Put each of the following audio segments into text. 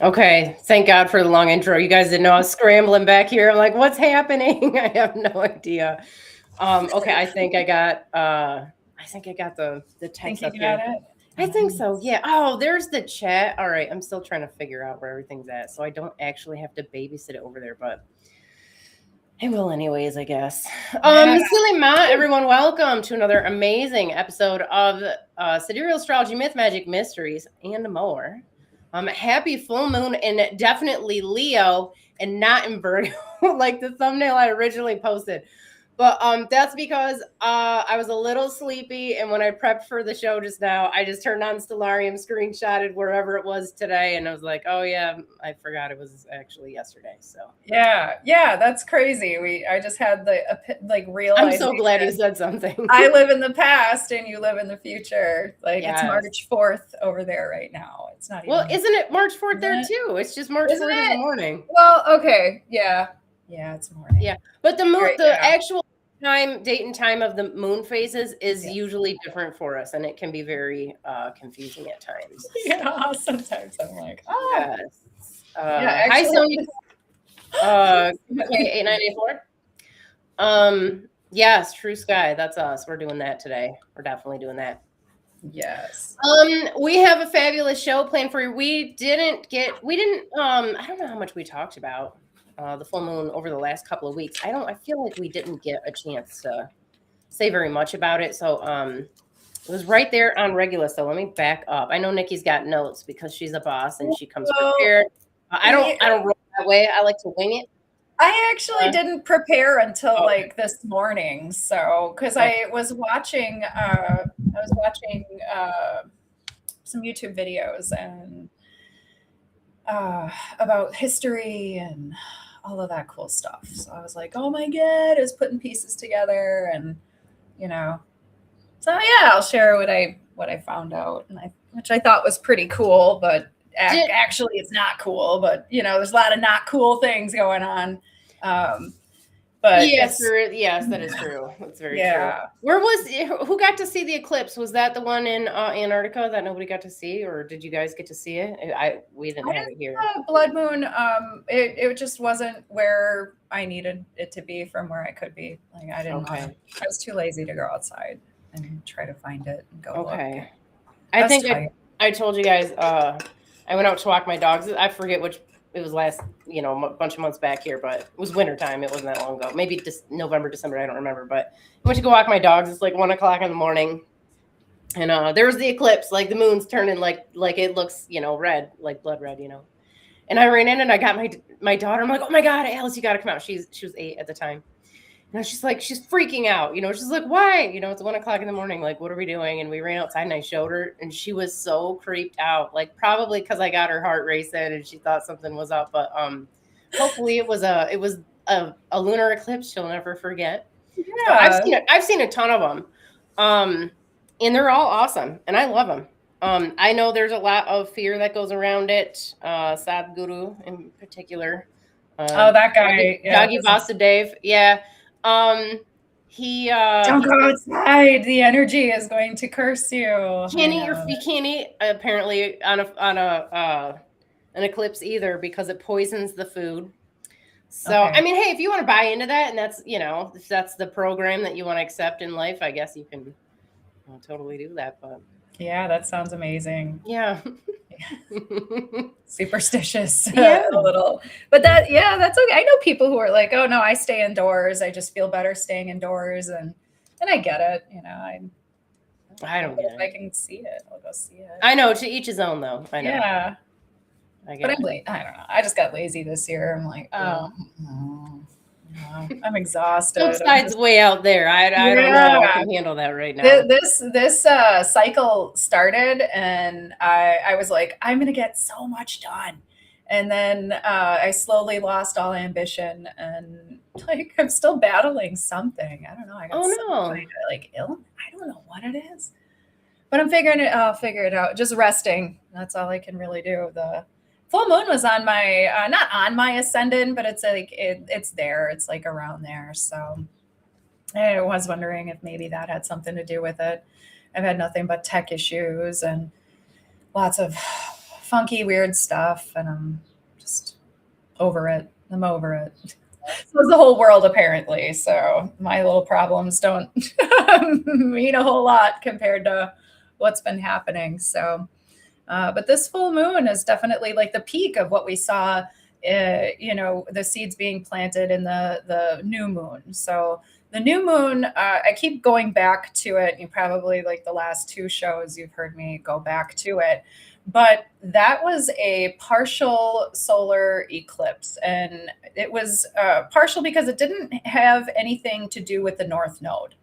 Okay, thank God for the long intro. You guys didn't know I was scrambling back here. I'm like, what's happening? I have no idea. Okay, I think I got the Think text you up got here. it? I think so. Yeah. Oh, there's the chat. All right, I'm still trying to figure out where everything's at, so I don't actually have to babysit it over there, but I will anyways, I guess. Yeah. Silly Ma, everyone, welcome to another amazing episode of Sidereal Astrology, Myth, Magic, Mysteries, and more. Happy full moon and definitely Leo and not in Virgo, like the thumbnail I originally posted. But that's because I was a little sleepy, and when I prepped for the show just now, I just turned on Stellarium, screenshotted wherever it was today, and I was like, "Oh yeah, I forgot it was actually yesterday." So Yeah, that's crazy. I just had the realization. I'm so glad you said something. I live in the past and you live in the future. Like Yes. It's March 4th over there right now. It's not even. Well, isn't it March 4th there Isn't it? too? It's just March Isn't 4th in the it? morning. Well, okay, yeah, it's morning. Yeah, but the moon, Right, the yeah. actual date and time of the moon phases is Yeah. usually different for us, and it can be very confusing at times. Yeah, sometimes I'm like, oh, Yes. yeah. Hi, Actually, Sonia. Okay, 8984. Yes, True Sky. That's us. We're doing that today. We're definitely doing that. yes. We have a fabulous show planned for you. We didn't. I don't know how much we talked about the full moon over the last couple of weeks. I feel like we didn't get a chance to say very much about it. So it was right there on Regulus. So let me back up. I know Nikki's got notes because she's a boss and she comes prepared. I don't roll that way. I like to wing it. I actually didn't prepare until like this morning. So, because I was watching some YouTube videos and about history and all of that cool stuff. So I was like, oh my God, I was putting pieces together, and so yeah, I'll share what I found out, and which I thought was pretty cool, but actually it's not cool. But there's a lot of not cool things going on. But yes, that is true. That's very true. Who got to see the eclipse? Was that the one in Antarctica that nobody got to see, or did you guys get to see it? We didn't have it here. Blood moon. It just wasn't where I needed it to be from where I could be. Like I didn't. I was too lazy to go outside and try to find it and go look. I think I told you guys. I went out to walk my dogs. I forget which. It was last, a bunch of months back here, but it was wintertime. It wasn't that long ago. Maybe just November, December. I don't remember. But I went to go walk my dogs. It's like 1:00 in the morning. And there was the eclipse. Like the moon's turning like it looks, red, like blood red, And I ran in and I got my daughter. I'm like, oh my God, Alice, you got to come out. She was 8 at the time. And she's freaking out, she's like, why? It's 1:00 in the morning. Like, what are we doing? And we ran outside and I showed her and she was so creeped out, like probably because I got her heart racing and she thought something was up. But hopefully it was a lunar eclipse she'll never forget. Yeah. I've seen a ton of them. And they're all awesome. And I love them. I know there's a lot of fear that goes around it. Sadhguru in particular. That guy. Yogi Vasudev. Yeah. He don't go outside. The energy is going to curse you. You can't eat apparently on an eclipse either because it poisons the food. So I mean, hey, if you want to buy into that and that's if that's the program that you want to accept in life, I guess you can totally do that. But yeah, that sounds amazing. Yeah. Superstitious a little, but that's okay. I know people who are like, oh no, I stay indoors, I just feel better staying indoors, and I get it. I don't get it. If I can see it, I'll go see it. I know, to each his own though. I know. Yeah, I don't know, I just got lazy this year. I'm like, I'm exhausted. Side's way out there. I don't know if I can handle that right now. This cycle started, and I was like, I'm gonna get so much done, and then I slowly lost all ambition, and I'm still battling something. I don't know. I got ill. I don't know what it is, but I'm figuring it. I'll figure it out. Just resting. That's all I can really do. The full moon was on my not on my ascendant, but it's like it's there. It's like around there. So I was wondering if maybe that had something to do with it. I've had nothing but tech issues and lots of funky, weird stuff, and I'm just over it. I'm over it. So is the whole world, apparently. So my little problems don't mean a whole lot compared to what's been happening. So, but this full moon is definitely like the peak of what we saw. The seeds being planted in the new moon. So the new moon, I keep going back to it. You probably, like the last two shows, you've heard me go back to it. But that was a partial solar eclipse. And it was partial because it didn't have anything to do with the North Node.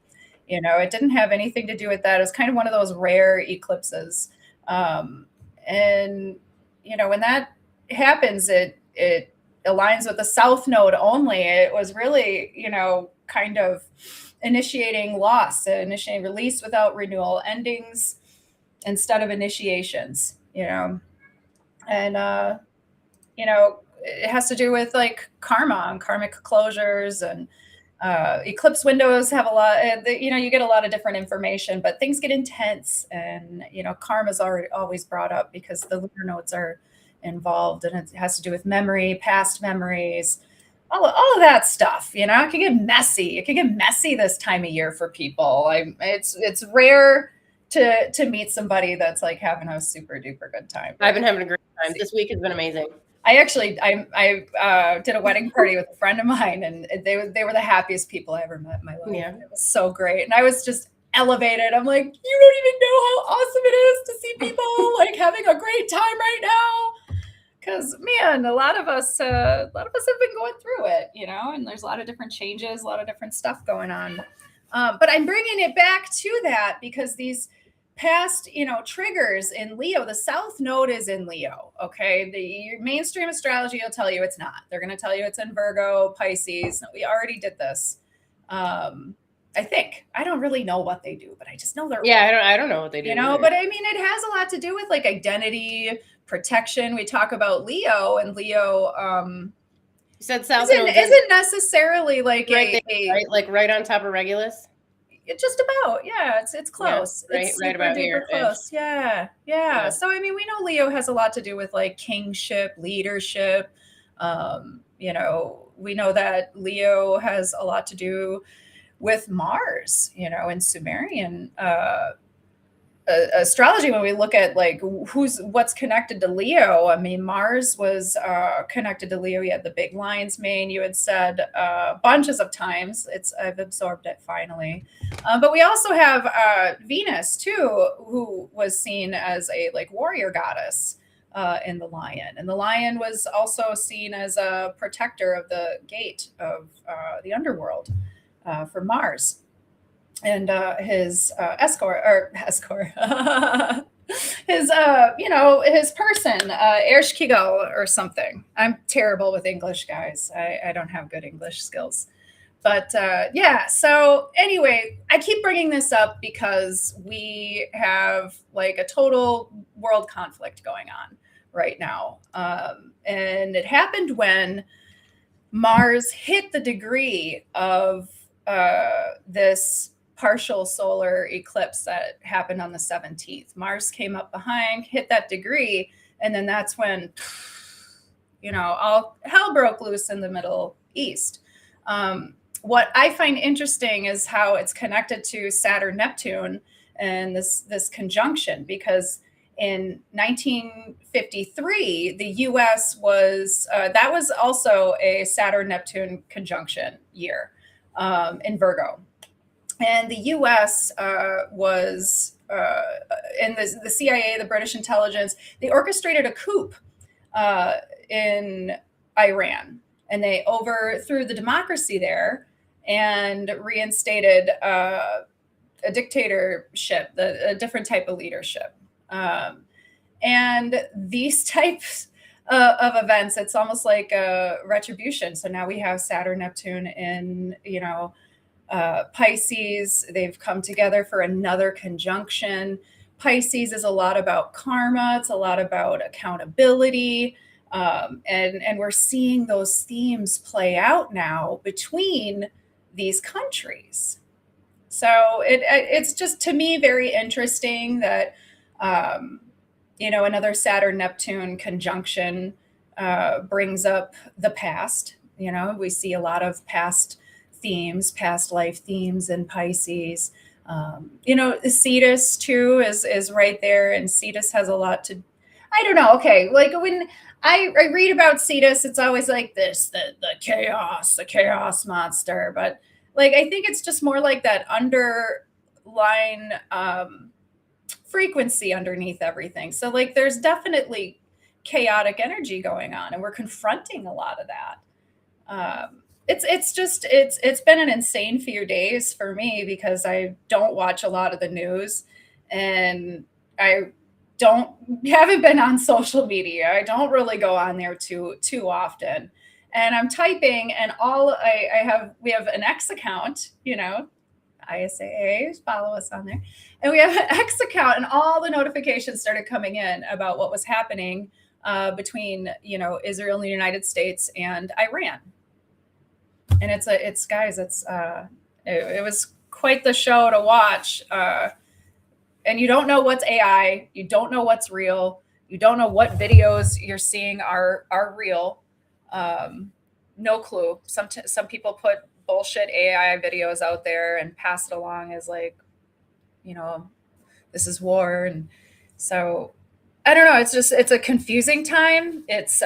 It didn't have anything to do with that. It was kind of one of those rare eclipses. And when that happens, it aligns with the South Node only. It was really, kind of initiating loss, initiating release without renewal, endings instead of initiations, and it has to do with like karma and karmic closures, and eclipse windows have a lot, you get a lot of different information, but things get intense, and karma is always brought up because the lunar nodes are involved, and it has to do with memory, past memories, all of that stuff. It can get messy. It can get messy this time of year for people. It's rare to meet somebody that's like having a super duper good time. I've been having a great time. This week has been amazing. I did a wedding party with a friend of mine, and they were the happiest people I ever met in my life. Yeah. It was so great. And I was just elevated. I'm like, you don't even know how awesome it is to see people like having a great time right now. Because man, a lot of us have been going through it, and there's a lot of different changes, a lot of different stuff going on. But I'm bringing it back to that because these past, triggers in Leo, the South Node is in Leo. Okay. The mainstream astrology will tell you it's not. They're going to tell you it's in Virgo, Pisces. We already did this. I think. I don't really know what they do, but I just know they're. Yeah, I don't know what they do. But I mean, it has a lot to do with like identity, protection. We talk about Leo, and Leo you said South isn't necessarily like right on top of Regulus. Just about, yeah. It's close. Yeah, it's right about here. Close. Yeah. So I mean, we know Leo has a lot to do with like kingship, leadership. We know that Leo has a lot to do with Mars, in Sumerian astrology. When we look at like what's connected to Leo, I mean, Mars was connected to Leo. You had the big lion's mane, you had said bunches of times. I've absorbed it finally. But we also have Venus too, who was seen as a like warrior goddess in the lion. And the lion was also seen as a protector of the gate of the underworld for Mars. And his escort, his person, Ershkigal or something. I'm terrible with English, guys. I don't have good English skills. But yeah, so anyway, I keep bringing this up because we have like a total world conflict going on right now. And it happened when Mars hit the degree of this partial solar eclipse that happened on the 17th. Mars came up behind, hit that degree, and then that's when, all hell broke loose in the Middle East. What I find interesting is how it's connected to Saturn-Neptune and this conjunction, because in 1953, the U.S. that was also a Saturn-Neptune conjunction year in Virgo. And the U.S. was, and the CIA, the British intelligence, they orchestrated a coup in Iran. And they overthrew the democracy there and reinstated a dictatorship, a different type of leadership. And these types of events, it's almost like a retribution. So now we have Saturn, Neptune in, Pisces. They've come together for another conjunction. Pisces is a lot about karma. It's a lot about accountability. And we're seeing those themes play out now between these countries. So it's just, to me, very interesting that, another Saturn-Neptune conjunction brings up the past. We see a lot of past themes, past life themes in Pisces. Cetus too is right there, and Cetus has a lot to, I don't know. Okay, like when I read about Cetus, it's always like this, the chaos monster. But like, I think it's just more like that underline frequency underneath everything. So like, there's definitely chaotic energy going on, and we're confronting a lot of that. It's been an insane few days for me because I don't watch a lot of the news, and I haven't been on social media. I don't really go on there too often. And I'm typing, and we have an X account, ISAA, follow us on there. And we have an X account, and all the notifications started coming in about what was happening between, Israel and the United States and Iran. And it was quite the show to watch. And you don't know what's AI. You don't know what's real. You don't know what videos you're seeing are real. No clue. Some people put bullshit AI videos out there and pass it along as like, this is war. And so I don't know. It's a confusing time. It's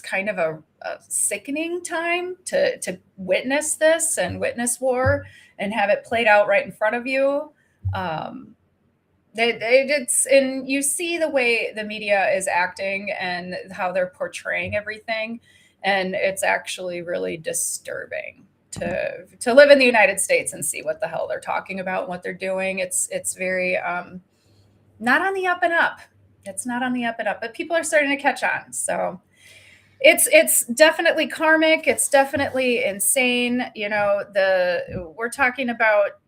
kind of a sickening time to witness this and witness war and have it played out right in front of you. And you see the way the media is acting and how they're portraying everything, and it's actually really disturbing to live in the United States and see what the hell they're talking about and what they're doing. It's very not on the up and up. It's not on the up and up, but people are starting to catch on. So it's definitely karmic. It's definitely insane. We're talking about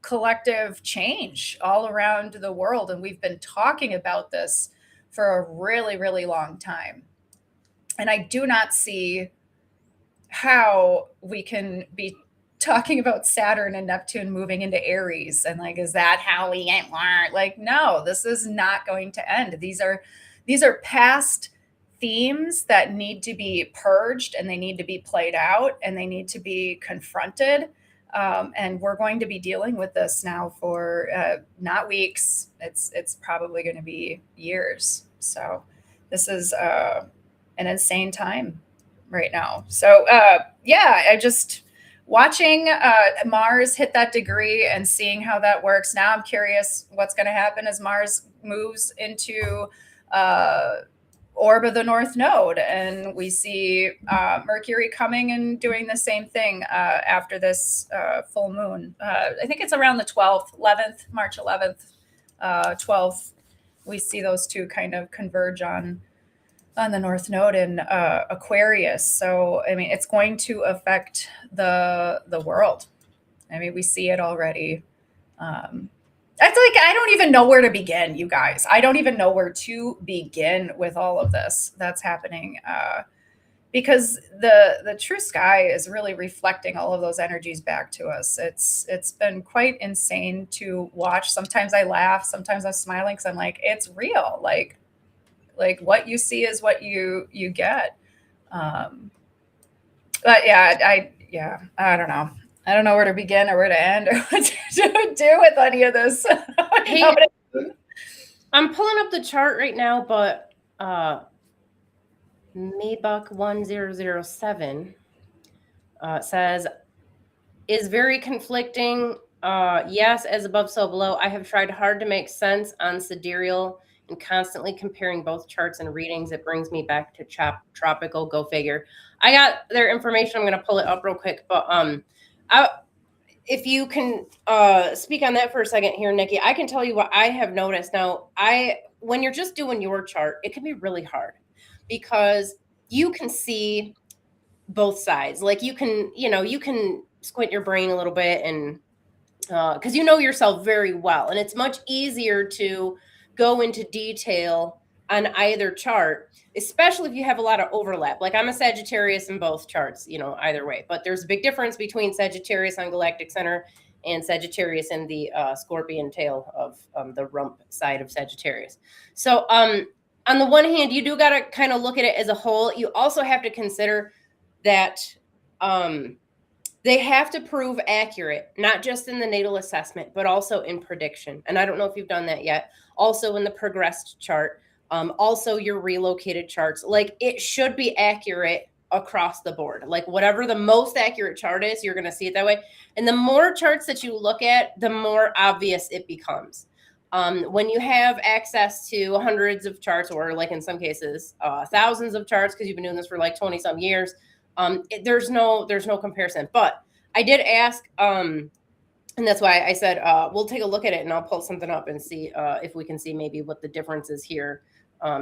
collective change all around the world, and we've been talking about this for a really, really long time. And I do not see how we can be talking about Saturn and Neptune moving into Aries and like, is that how we get more? Like, no, this is not going to end. These are past themes that need to be purged, and they need to be played out, and they need to be confronted. And we're going to be dealing with this now for not weeks. It's probably going to be years. So this is an insane time right now. So I just watching Mars hit that degree and seeing how that works. Now I'm curious what's going to happen as Mars moves into orb of the North Node, and we see Mercury coming and doing the same thing after this full moon. I think it's around the 12th, 11th, March 11th, 12th. We see those two kind of converge on the North Node in Aquarius. So, I mean, it's going to affect the world. I mean, we see it already. It's like, I don't even know where to begin, you guys. I don't even know where to begin with all of this that's happening, because the true sky is really reflecting all of those energies back to us. It's been quite insane to watch. Sometimes I laugh, sometimes I'm smiling because I'm like, it's real. Like what you see is what you get. But I don't know. I don't know where to begin or where to end or what to do with any of this. Hey, I'm pulling up the chart right now, but Maybuck 1007 says, is very conflicting. Yes, as above, so below. I have tried hard to make sense on sidereal and constantly comparing both charts and readings. It brings me back to tropical. Go figure. I got their information. I'm going to pull it up real quick, but if you can speak on that for a second here, Nikki, I can tell you what I have noticed. Now, when you're just doing your chart, it can be really hard because you can see both sides. Like you can squint your brain a little bit, and because you know yourself very well, and it's much easier to go into detail on either chart, especially if you have a lot of overlap. Like I'm a Sagittarius in both charts, either way, but there's a big difference between Sagittarius on galactic center and Sagittarius in the scorpion tail of the rump side of Sagittarius. So on the one hand, you do got to kind of look at it as a whole. You also have to consider that they have to prove accurate, not just in the natal assessment, but also in prediction. And I don't know if you've done that yet. Also in the progressed chart, also your relocated charts. Like, it should be accurate across the board. Like, whatever the most accurate chart is, you're going to see it that way. And the more charts that you look at, the more obvious it becomes. When you have access to hundreds of charts, or like in some cases, thousands of charts, because you've been doing this for like 20 some years, there's no comparison. But I did ask, and that's why I said, we'll take a look at it and I'll pull something up and see if we can see maybe what the difference is here.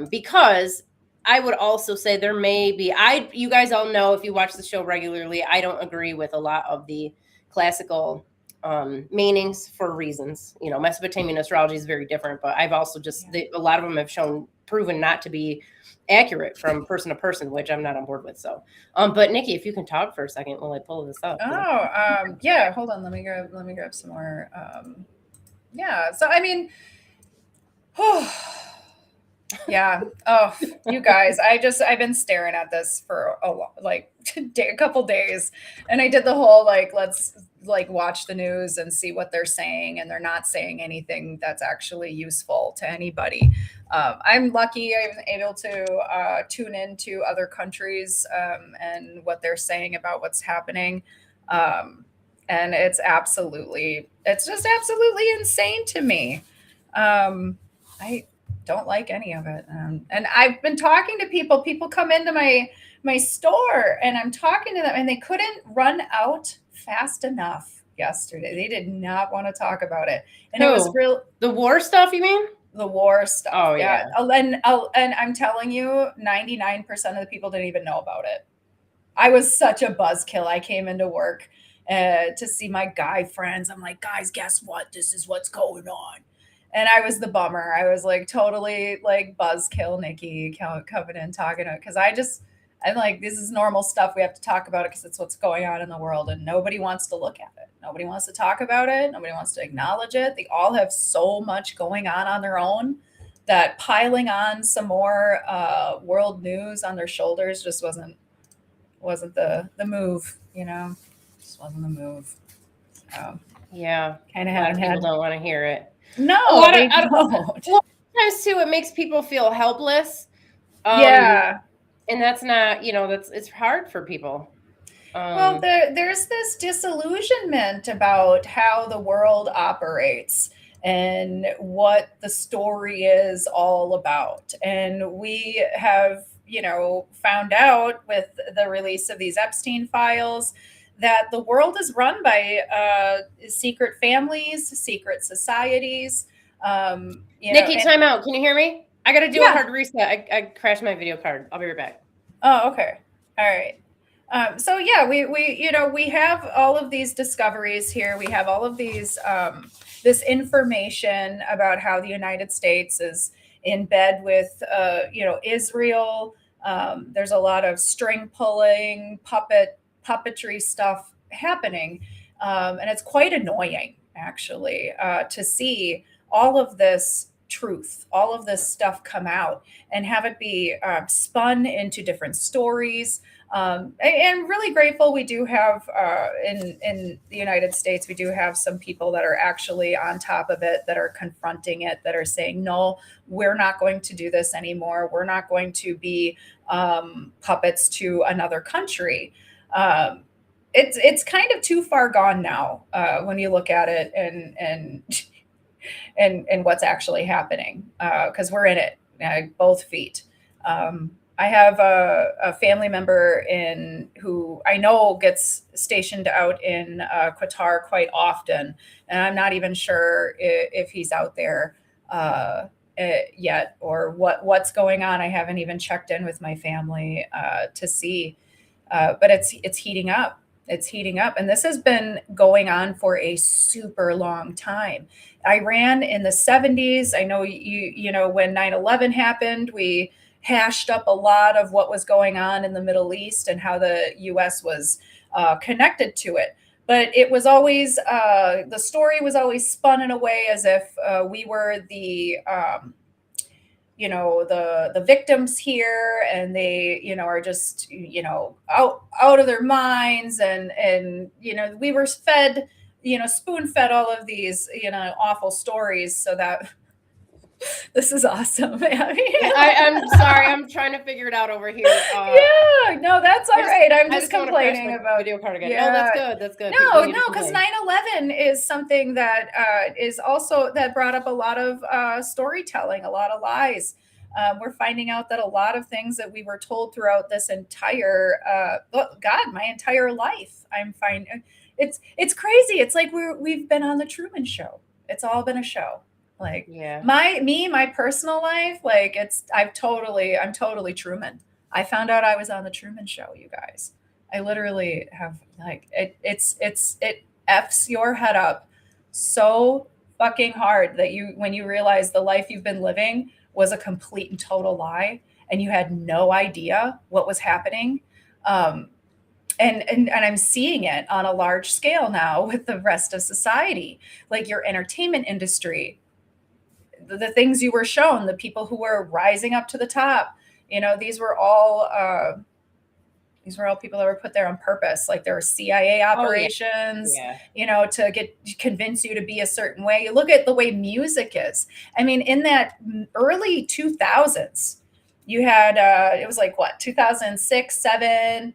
Because I would also say there may be, you guys all know, if you watch the show regularly, I don't agree with a lot of the classical meanings for reasons. You know, Mesopotamian astrology is very different, but I've also a lot of them have proven not to be accurate from person to person, which I'm not on board with. So, but Nikki, if you can talk for a second while I pull this up. Yeah, hold on. Let me grab some more. Yeah. So, I mean, yeah. Oh, you guys, I've been staring at this for a couple days, and I did the whole, let's watch the news and see what they're saying, and they're not saying anything that's actually useful to anybody. I'm lucky I was able to tune into other countries and what they're saying about what's happening. And it's just absolutely insane to me. I don't like any of it. And I've been talking to people come into my store, and I'm talking to them, and they couldn't run out fast enough yesterday. They did not want to talk about it. And it was real. The war stuff, you mean? The war stuff. Oh, yeah. And I'm telling you, 99% of the people didn't even know about it. I was such a buzzkill. I came into work to see my guy friends. I'm like, guys, guess what? This is what's going on. And I was the bummer. I was totally buzzkill Nikki coming in talking to it, because I'm like, this is normal stuff. We have to talk about it because it's what's going on in the world, and nobody wants to look at it. Nobody wants to talk about it. Nobody wants to acknowledge it. They all have so much going on their own that piling on some more world news on their shoulders just wasn't the move, just wasn't the move. So, yeah, kind of people don't want to hear it. No, they don't. Well, sometimes too, it makes people feel helpless. Yeah. And that's not, it's hard for people. Well, there's this disillusionment about how the world operates and what the story is all about. And we have, found out with the release of these Epstein files that the world is run by secret families, secret societies. Nikki, time out. Can you hear me? I got to do a hard reset. I crashed my video card. I'll be right back. Oh, okay. All right. So yeah, we have all of these discoveries here. We have all of these, this information about how the United States is in bed with, Israel. There's a lot of string pulling, puppetry stuff happening. And it's quite annoying, actually, to see all of this truth, all of this stuff come out and have it be spun into different stories. And really grateful we do have in the United States, we do have some people that are actually on top of it, that are confronting it, that are saying, no, we're not going to do this anymore. We're not going to be puppets to another country. It's kind of too far gone now when you look at it and what's actually happening, because we're in it, both feet. I have a family member who I know gets stationed out in Qatar quite often, and I'm not even sure if he's out there yet, or what's going on. I haven't even checked in with my family to see, but it's heating up. It's heating up, and this has been going on for a super long time. Iran in the 70s. I know when 9/11 happened, we hashed up a lot of what was going on in the Middle East and how the U.S. was connected to it. but it was always, the story was always spun in a way as if we were the, the victims here, and they, are just, out of their minds. And, we were fed, spoon fed all of these, awful stories, so that this is awesome. I'm sorry. I'm trying to figure it out over here. Yeah, no, that's all right. I'm just complaining about video card again. Yeah. No, that's good. That's good. No, because 9/11 is something that is also that brought up a lot of storytelling, a lot of lies. We're finding out that a lot of things that we were told throughout this entire, my entire life. I'm finding it's crazy. It's like we've been on the Truman Show. It's all been a show. Like my personal life, like I'm totally Truman. I found out I was on the Truman Show, you guys. I literally have like it F's your head up so fucking hard that when you realize the life you've been living was a complete and total lie, and you had no idea what was happening. And I'm seeing it on a large scale now with the rest of society, like your entertainment industry, the things you were shown, the people who were rising up to the top, these were all people that were put there on purpose. Like there were CIA operations, to convince you to be a certain way. You look at the way music is. I mean, in that early 2000s, you had, it was like what, 2006, 7,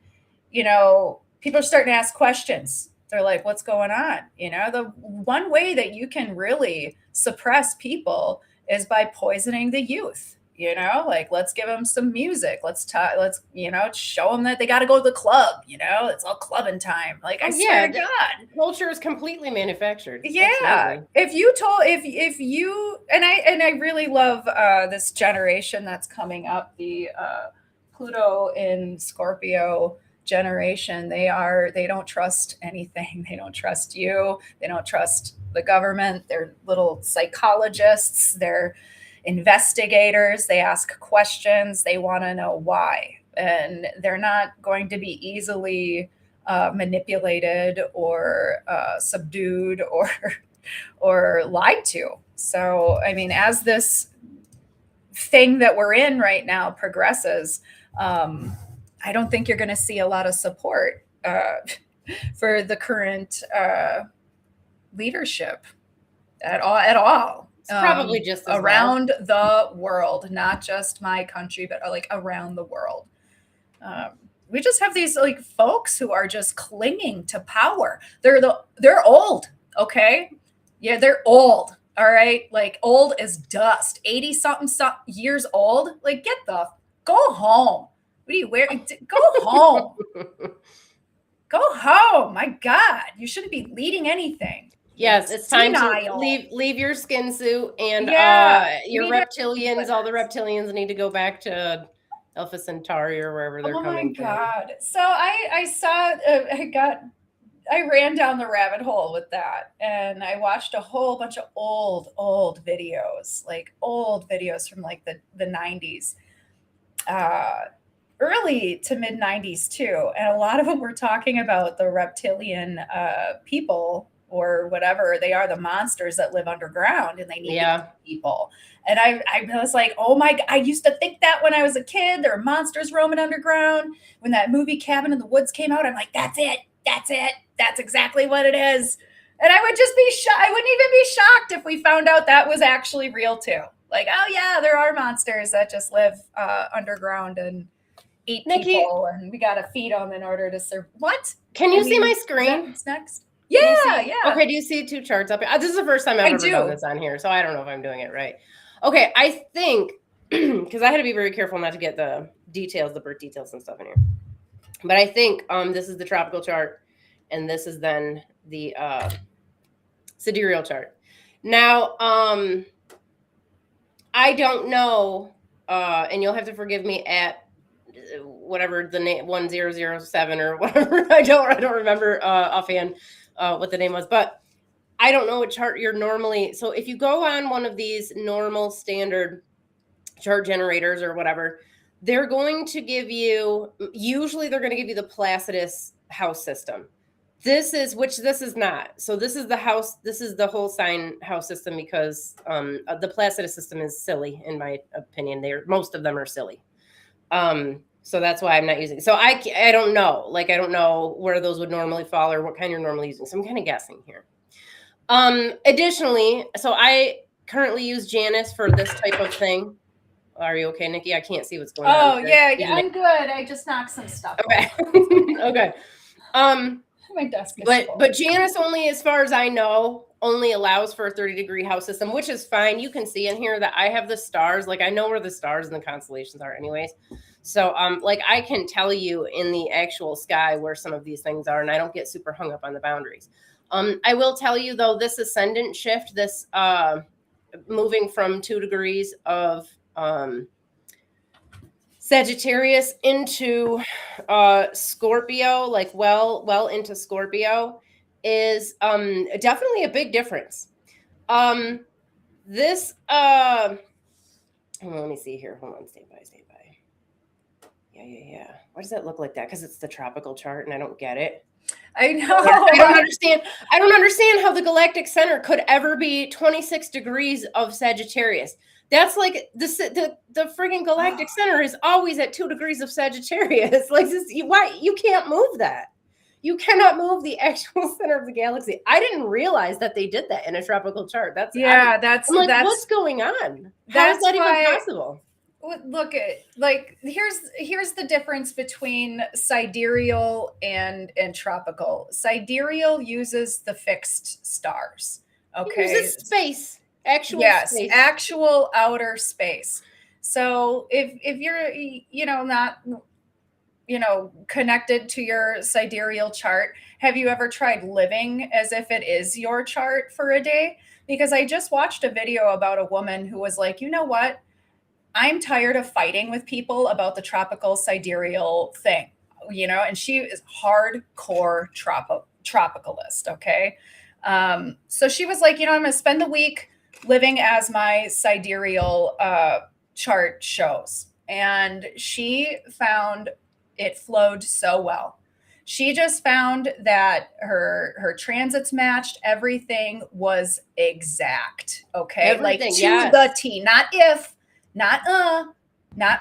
people are starting to ask questions. They're like, what's going on? The one way that you can really suppress people is by poisoning the youth. Like, let's give them some music. Let's show them that they got to go to the club. It's all clubbing time. Like, I swear to God, culture is completely manufactured. Yeah. Absolutely. If you, and I really love this generation that's coming up, the Pluto in Scorpio generation. They don't trust anything. They don't trust you. They don't trust the government. They're little psychologists. They're investigators. They ask questions. They want to know why. And they're not going to be easily manipulated or subdued or lied to. So, I mean, as this thing that we're in right now progresses, I don't think you're going to see a lot of support for the current leadership at all. It's probably just around the world, not just my country, but like around the world. We just have these like folks who are just clinging to power. They're old, okay? Yeah, they're old. All right, like old as dust. 80 something years old. Like go home. What are you wearing? Go home. Go home. My God, you shouldn't be leading anything. Yes, it's time to leave your skin suit and your reptilians. All the reptilians need to go back to Alpha Centauri or wherever they're coming from. Oh my God. So I ran down the rabbit hole with that, and I watched a whole bunch of old videos, like old videos from like the 90s. Early to mid 90s too. And a lot of them were talking about the reptilian people or whatever. They are the monsters that live underground and they need to eat people. And I was like, oh my God, I used to think that when I was a kid, there were monsters roaming underground. When that movie Cabin in the Woods came out, I'm like, that's it. That's exactly what it is. And I would just be shocked. I wouldn't even be shocked if we found out that was actually real too. Like, oh yeah, there are monsters that just live underground and eat people, and we got to feed them in order to serve. What? Can you see my screen? What's next? Yeah. Okay, do you see 2 charts up here? This is the first time I've ever done this on here, so I don't know if I'm doing it right. Okay, I think, because I had to be very careful not to get the details, the birth details and stuff in here. But I think this is the tropical chart, and this is then the sidereal chart. Now, I don't know, and you'll have to forgive me at whatever the name 1007 or whatever. I don't remember offhand what the name was, but I don't know what chart you're normally. So if you go on one of these normal standard chart generators or whatever, they're going to give you, usually they're going to give you the Placidus house system. This is not. So this is the house. This is the whole sign house system because the Placidus system is silly in my opinion. Most of them are silly. So that's why I'm not using. So I don't know. Like I don't know where those would normally fall or what kind you're normally using. So I'm kind of guessing here. Additionally, so I currently use Janus for this type of thing. Are you okay, Nikki? I can't see what's going on. Oh yeah, I'm good. I just knocked some stuff. Okay. Okay. My desk is but Janus only, as far as I know, only allows for a 30-degree house system, which is fine. You can see in here that I have the stars. Like I know where the stars and the constellations are anyways. So like I can tell you in the actual sky where some of these things are, and I don't get super hung up on the boundaries. I will tell you though, this ascendant shift, this moving from 2 degrees of Sagittarius into Scorpio, like well into Scorpio, is definitely a big difference. This let me see here. Hold on, stay by. Yeah. Why does that look like that? Because it's the tropical chart and I don't get it. I know. I don't understand. I don't understand how the galactic center could ever be 26 degrees of Sagittarius. That's like the friggin' galactic center is always at 2 degrees of Sagittarius. Like this, why you can't move that? You cannot move the actual center of the galaxy. I didn't realize that they did that in a tropical chart. I'm like, what's going on? How is that even possible? Look at like here's the difference between sidereal and tropical. Sidereal uses the fixed stars. Okay, it uses space. Space. Actual outer space. So if you're not connected to your sidereal chart, have you ever tried living as if it is your chart for a day? Because I just watched a video about a woman who was like, you know what? I'm tired of fighting with people about the tropical sidereal thing, and she is hardcore tropicalist. Okay. So she was like, I'm going to spend the week living as my sidereal chart shows. And she found it flowed so well. She just found that her transits matched. Everything was exact. Okay. Everything, like to the T, not if, not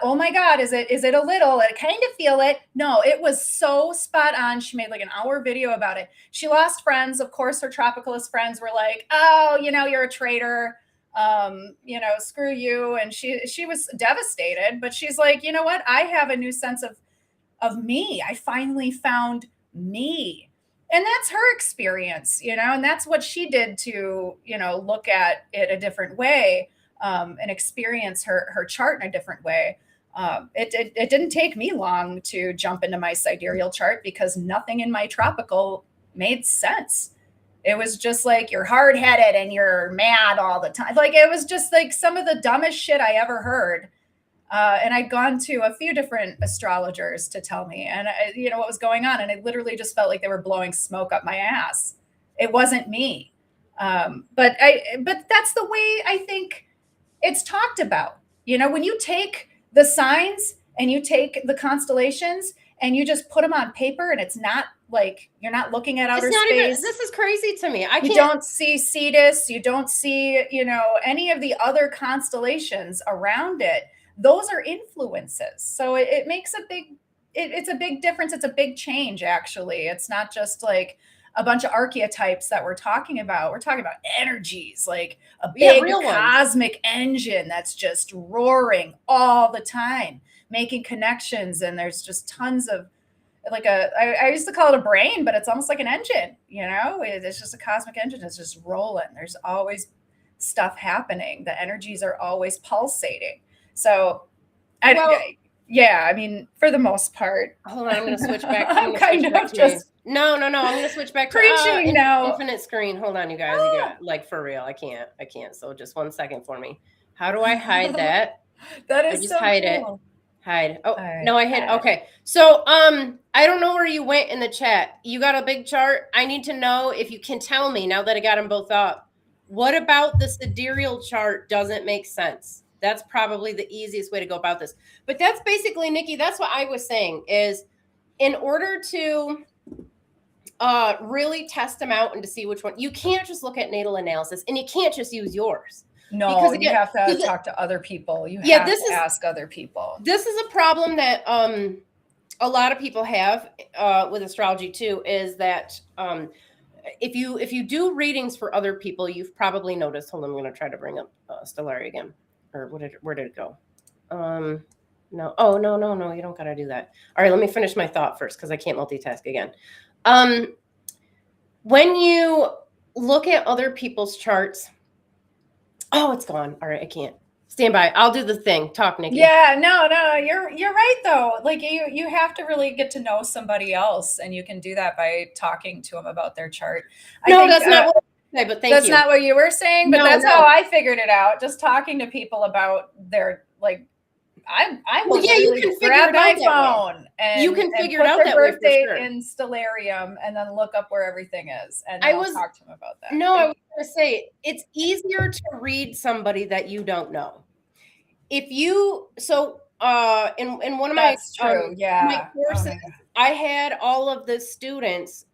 oh my God, is it a little, I kind of feel it. No, it was so spot on. She made like an hour video about it. She lost friends. Of course, her tropicalist friends were like, oh, you're a traitor. Screw you. And she was devastated, but she's like, you know what? I have a new sense of me. I finally found me. And that's her experience, and that's what she did to, look at it a different way. And experience her chart in a different way. It didn't take me long to jump into my sidereal chart because nothing in my tropical made sense. It was just like you're hard-headed and you're mad all the time. Like it was just like some of the dumbest shit I ever heard. And I'd gone to a few different astrologers to tell me, and what was going on. And I literally just felt like they were blowing smoke up my ass. It wasn't me. But that's the way I think it's talked about. When you take the signs and you take the constellations and you just put them on paper, and it's not like you're not looking at outer space. This is crazy to me. You don't see Cetus, you don't see, any of the other constellations around it. Those are influences. So it makes it's a big difference. It's a big change, actually. It's not just like a bunch of archetypes that we're talking about. We're talking about energies, like a big cosmic engine that's just roaring all the time, making connections. And there's just tons of like I used to call it a brain, but it's almost like an engine, it's just a cosmic engine. It's just rolling. There's always stuff happening. The energies are always pulsating. So I mean, for the most part. Hold on, I'm going to switch back. I'm kind of just no. I'm going to switch back to preaching now. Infinite screen. Hold on, you guys. You got, like for real. I can't. So just 1 second for me. How do I hide that? That is just so hide cool. it. Hide. Oh no, I hid. Okay. So I don't know where you went in the chat. You got a big chart. I need to know if you can tell me now that I got them both up. What about the sidereal chart doesn't make sense? That's probably the easiest way to go about this. But that's basically, Nikki, that's what I was saying is in order to really test them out and to see which one. You can't just look at natal analysis, and you can't just use yours. No, because again, you have to talk to other people. You have to ask other people. This is a problem that a lot of people have with astrology too, is that if you do readings for other people, you've probably noticed. Hold on, I'm going to try to bring up Stellari again. Or where did it go? No. Oh, no. You don't got to do that. All right, let me finish my thought first because I can't multitask again. When you look at other people's charts, oh, it's gone. All right, I can't. Stand by. I'll do the thing. Talk, Nikki. Yeah, no, you're right though. Like you have to really get to know somebody else, and you can do that by talking to them about their chart. That's not what I say, but that's not what you were saying, but that's how I figured it out. Just talking to people about their like. I will you can grab my phone and you can figure it out that way for sure. in Stellarium and then look up where everything is, and I'll talk to them about that. No, I was going to say it's easier to read somebody that you don't know. If you in one of my my courses, I had all of the students.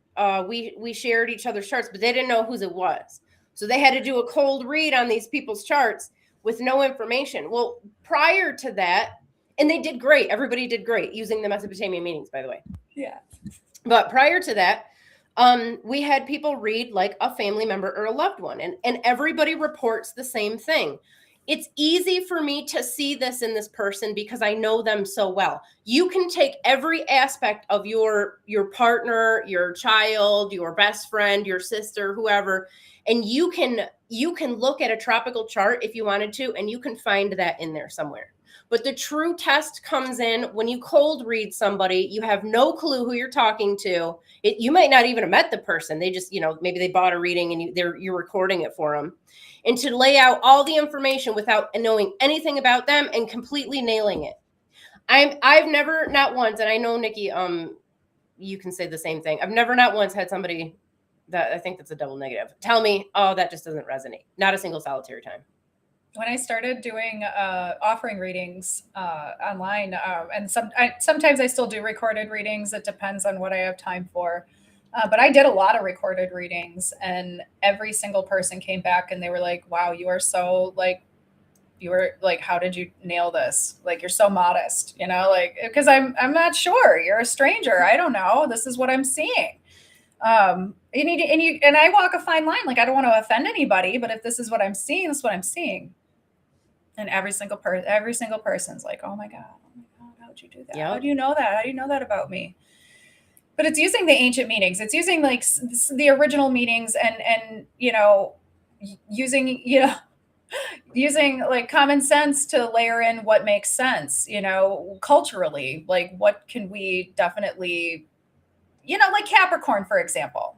We shared each other's charts, but they didn't know whose it was, so they had to do a cold read on these people's charts with no information. Well, prior to that, and they did great. Everybody did great using the Mesopotamian meanings, by the way. Yeah. But prior to that, we had people read like a family member or a loved one, and everybody reports the same thing. It's easy for me to see this in this person because I know them so well. You can take every aspect of your partner, your child, your best friend, your sister, whoever, and you can look at a tropical chart if you wanted to, and you can find that in there somewhere. But the true test comes in when you cold read somebody. You have no clue who you're talking to. You might not even have met the person. They just, maybe they bought a reading and you're recording it for them. And to lay out all the information without knowing anything about them and completely nailing it. I've never, not once, and I know, Nikki, you can say the same thing. I've never, not once, had somebody that I think that's a double negative tell me, oh, that just doesn't resonate. Not a single solitary time. When I started doing offering readings online, and sometimes I still do recorded readings. It depends on what I have time for. But I did a lot of recorded readings, and every single person came back and they were like, wow, you are so how did you nail this? Like, you're so modest, because I'm not sure. You're a stranger. I don't know. This is what I'm seeing. And I walk a fine line. Like, I don't want to offend anybody, but if this is what I'm seeing, this is what I'm seeing. And every single person's like, oh my God, how'd you do that? Yep. How do you know that? How do you know that about me? But it's using the ancient meanings. It's using like the original meanings and using like common sense to layer in what makes sense, culturally, like what can we definitely, like Capricorn, for example,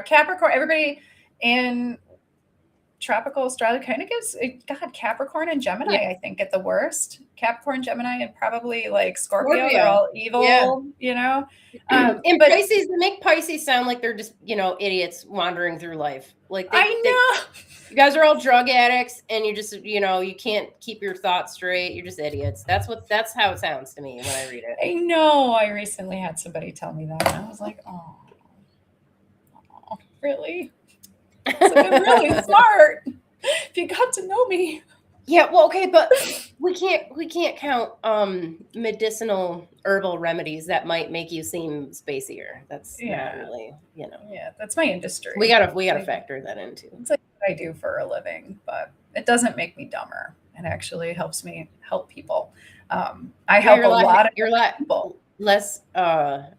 Capricorn, everybody in tropical astrology kind of gives Capricorn and Gemini, I think, get the worst. Capricorn, Gemini, and probably like Scorpio. They're all evil, And Pisces, they make Pisces sound like they're just, idiots wandering through life. Like I know. You guys are all drug addicts, and you just, you can't keep your thoughts straight. You're just idiots. That's how it sounds to me when I read it. I know. I recently had somebody tell me that, and I was like, oh really? So I'm really smart. If you got to know me. Yeah, well, okay, but we can't count medicinal herbal remedies that might make you seem spacier. That's not really, Yeah, that's my industry. We gotta factor that in too. It's like what I do for a living, but it doesn't make me dumber. It actually helps me help people. I help a lot of people. Less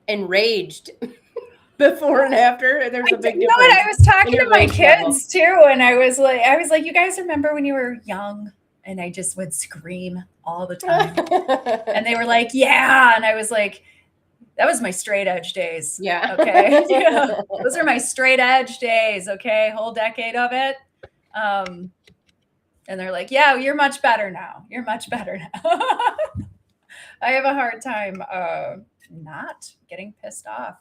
enraged. Before and after, there's a big difference. I was talking to my kids too, and I was like, you guys remember when you were young and I just would scream all the time? And they were like, yeah. And I was like, that was my straight edge days. Yeah. Okay. Those are my straight edge days. Okay. Whole decade of it. And they're like, yeah, you're much better now. You're much better now. I have a hard time not getting pissed off.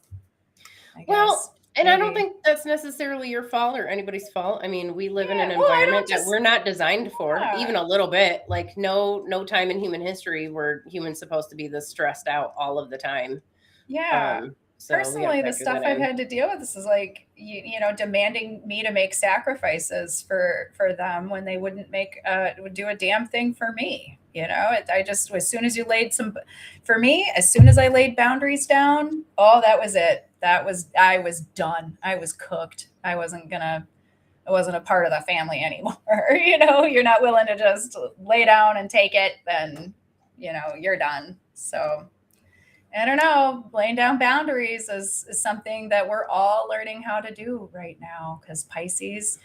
Well, and maybe. I don't think that's necessarily your fault or anybody's fault. I mean, we live in an environment that we're not designed for, even a little bit. Like no time in human history were humans supposed to be this stressed out all of the time. Yeah. So personally, the stuff I've had to deal with, this is like, you know, demanding me to make sacrifices for them when they wouldn't would do a damn thing for me. You know, I just, as soon as you laid as soon as I laid boundaries down, oh, that was it. I was done. I was cooked. I wasn't a part of the family anymore. You know, you're not willing to just lay down and take it, then, you know, you're done. So I don't know, laying down boundaries is something that we're all learning how to do right now, because Pisces,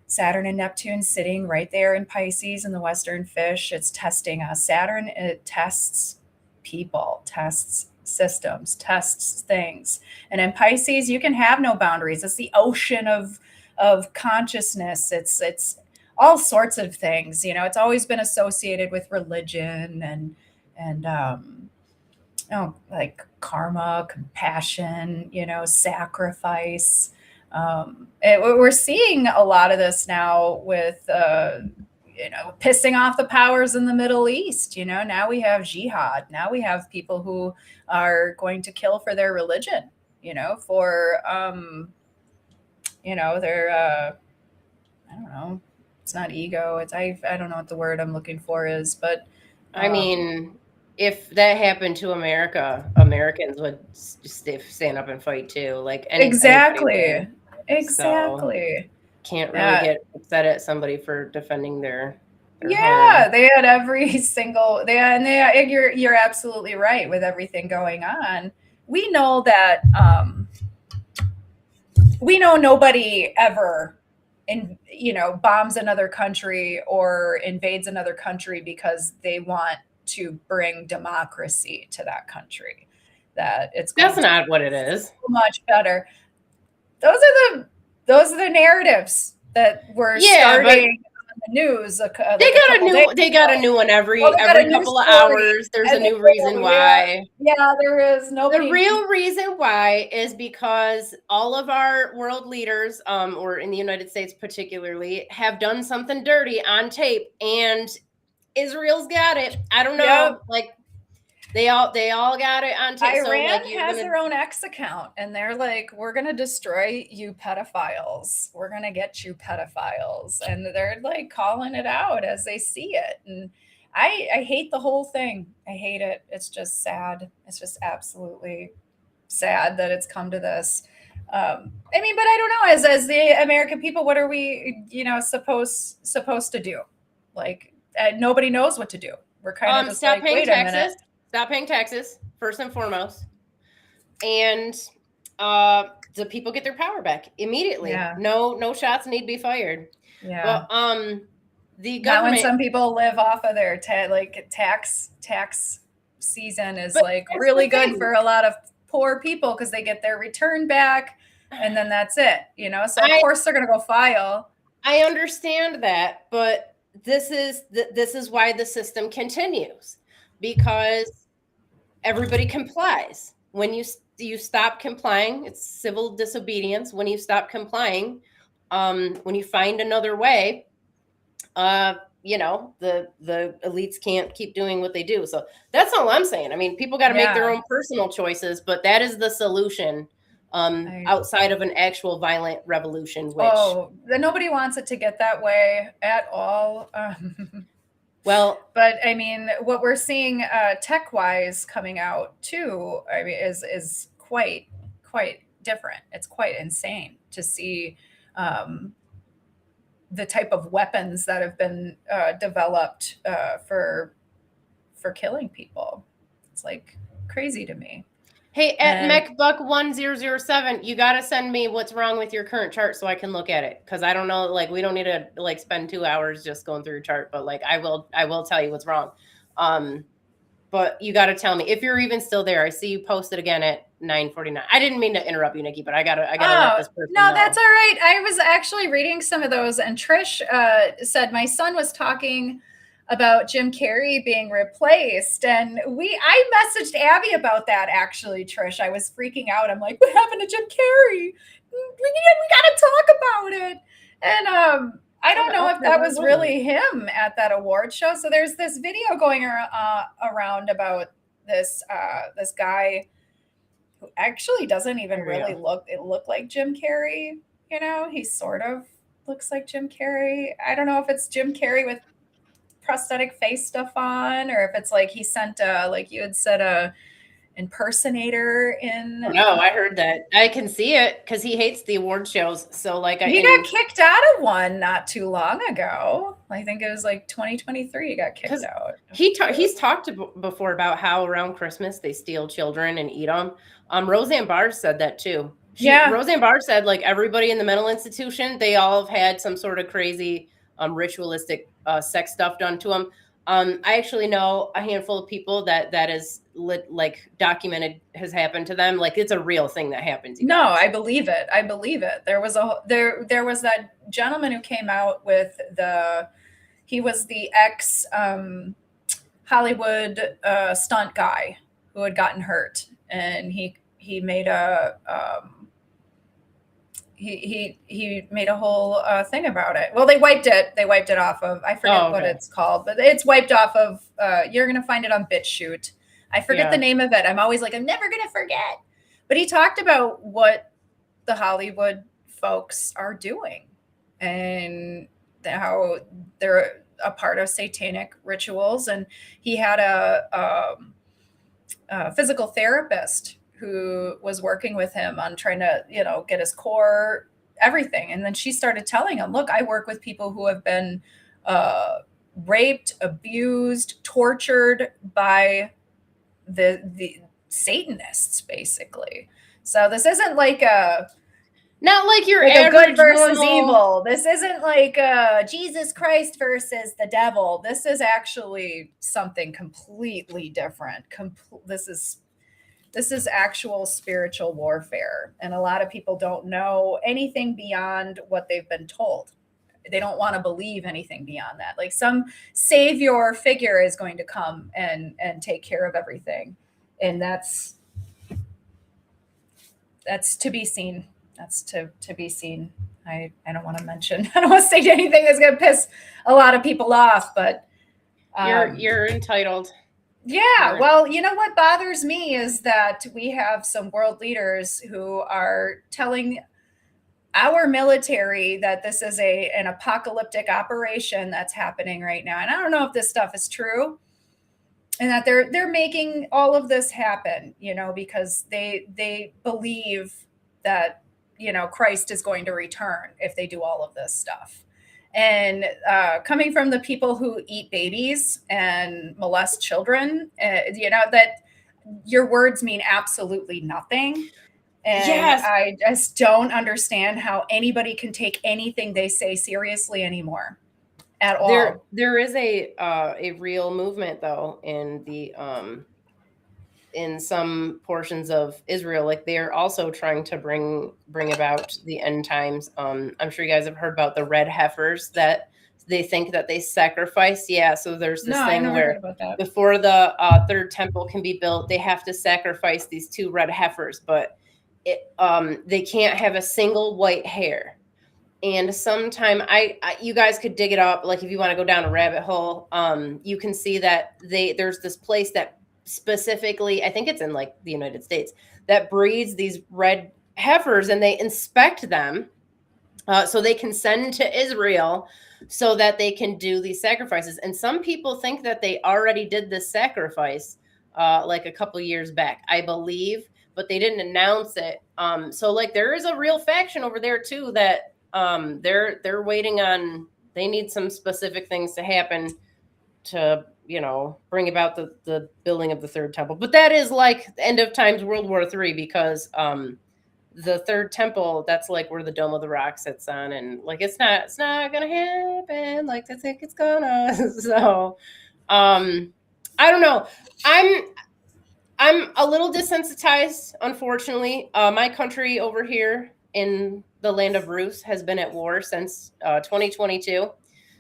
Saturn and Neptune sitting right there in Pisces in the Western Fish, it's testing us. Saturn, it tests people, tests systems, tests things. And in Pisces, you can have no boundaries. It's the ocean of consciousness. It's all sorts of things. You know, it's always been associated with religion and like karma, compassion, you know, sacrifice. We're seeing a lot of this now with, you know, pissing off the powers in the Middle East. You know, now we have jihad. Now we have people who are going to kill for their religion, you know, for, you know, their, I don't know, it's not ego. It's, I don't know what the word I'm looking for is, but. I mean, if that happened to America, Americans would stand up and fight too. Like exactly. So can't really get upset at somebody for defending their home. They had every single. You're absolutely right with everything going on. We know that. We know nobody ever, bombs another country or invades another country because they want to bring democracy to that country. That's not what it is. So much better. Those are the narratives that were starting on the news. They got a new one every couple of hours. There's a new reason why. Yeah, there is. The real reason why is because all of our world leaders, or in the United States particularly, have done something dirty on tape, and Israel's got it. I don't know. Yep. Like they all got it on tape. Iran has their own X account, and they're like, we're gonna destroy you pedophiles. We're gonna get you pedophiles. And they're like calling it out as they see it. And I hate the whole thing. I hate it. It's just sad. It's just absolutely sad that it's come to this. I mean, but I don't know, as the American people, what are we, supposed to do? Like, nobody knows what to do. We're kind of just like, wait a minute. Stop paying taxes, first and foremost. And the people get their power back immediately. Yeah. No shots need to be fired. Yeah. Well, the government. Not when some people live off of their tax season is like really good for a lot of poor people because they get their return back, and then that's it. So of course they're going to go file. I understand that, but this is why the system continues. Because everybody complies. When you stop complying, it's civil disobedience. When you stop complying, when you find another way, the elites can't keep doing what they do. So that's all I'm saying. I mean, people got to make their own personal choices, but that is the solution. Outside of an actual violent revolution, which nobody wants it to get that way at all. Well, but I mean, what we're seeing tech-wise coming out too, I mean, is quite different. It's quite insane to see the type of weapons that have been developed for killing people. It's like crazy to me. Hey, at MechBuck1007, you got to send me what's wrong with your current chart so I can look at it. Because I don't know, like, we don't need to, like, spend 2 hours just going through your chart. But, like, I will tell you what's wrong. But you got to tell me. If you're even still there, I see you posted again at 9:49. I didn't mean to interrupt you, Nikki, but I gotta let this person know. That's all right. I was actually reading some of those, and Trish said my son was talking about Jim Carrey being replaced. And I messaged Abby about that, actually, Trish. I was freaking out. I'm like, what happened to Jim Carrey? We got to talk about it. And I don't know if that was really him at that award show. So there's this video going around about this guy who actually doesn't even There we really go. look like Jim Carrey. You know, he sort of looks like Jim Carrey. I don't know if it's Jim Carrey with prosthetic face stuff on, or if it's like he sent like you had said, a impersonator in. Oh, no, I heard that. I can see it because he hates the award shows. So like He got kicked out of one not too long ago. I think it was like 2023 he got kicked out. He's talked before about how around Christmas they steal children and eat them. Roseanne Barr said that too. Roseanne Barr said like everybody in the mental institution, they all have had some sort of crazy ritualistic sex stuff done to them. I actually know a handful of people that is like documented has happened to them. Like it's a real thing that happens. No, I believe it. I believe it. There was that gentleman who came out with he was the ex Hollywood stunt guy who had gotten hurt, and he made he made a whole thing about it. Well, they wiped it off of, I forget what it's called, but it's wiped off of, you're going to find it on BitChute. I forget the name of it. I'm always like, I'm never going to forget. But he talked about what the Hollywood folks are doing and how they're a part of satanic rituals. And he had a physical therapist who was working with him on trying to, get his core, everything. And then she started telling him, look, I work with people who have been raped, abused, tortured by the Satanists, basically. So this isn't like not like your like a good versus normal evil. This isn't like Jesus Christ versus the devil. This is actually something completely different. This is actual spiritual warfare. And a lot of people don't know anything beyond what they've been told. They don't want to believe anything beyond that. Like some savior figure is going to come and take care of everything. And that's to be seen. That's to be seen. I don't want to mention, I don't want to say anything that's going to piss a lot of people off, but you're entitled. Yeah, well, you know what bothers me is that we have some world leaders who are telling our military that this is an apocalyptic operation that's happening right now. And I don't know if this stuff is true, and that they're making all of this happen, because they believe that, Christ is going to return if they do all of this stuff. And coming from the people who eat babies and molest children, that your words mean absolutely nothing. And yes. I just don't understand how anybody can take anything they say seriously anymore at all. There is a real movement though in the in some portions of Israel, like they're also trying to bring about the end times. I'm sure you guys have heard about the red heifers that they think that they sacrifice. Yeah, so there's this thing where before the third temple can be built, they have to sacrifice these 2 red heifers, but they can't have a single white hair. And sometime you guys could dig it up, like if you want to go down a rabbit hole, you can see that there's this place that specifically, I think it's in like the United States, that breeds these red heifers, and they inspect them so they can send to Israel so that they can do these sacrifices. And some people think that they already did this sacrifice like a couple years back, I believe, but they didn't announce it. So like there is a real faction over there too that they're waiting on, they need some specific things to happen to bring about the building of the third temple. But that is like the end of times, World War III, because the third temple, that's like where the Dome of the Rock sits on, and like it's not gonna happen like they think it's gonna. So I don't know. I'm a little desensitized, unfortunately. My country over here in the land of Ruth has been at war since 2022.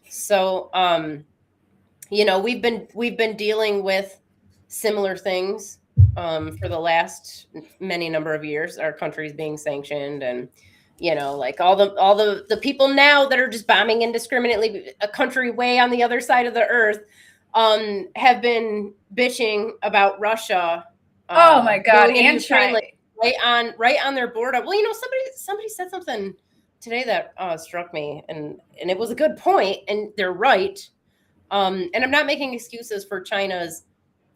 So we've been dealing with similar things for the last many number of years. Our country's being sanctioned, and like all the people now that are just bombing indiscriminately a country way on the other side of the earth have been bitching about Russia. Oh my God, and Ukraine, like, right on their board. Well, you know, somebody said something today that struck me, and it was a good point, and they're right. And I'm not making excuses for China's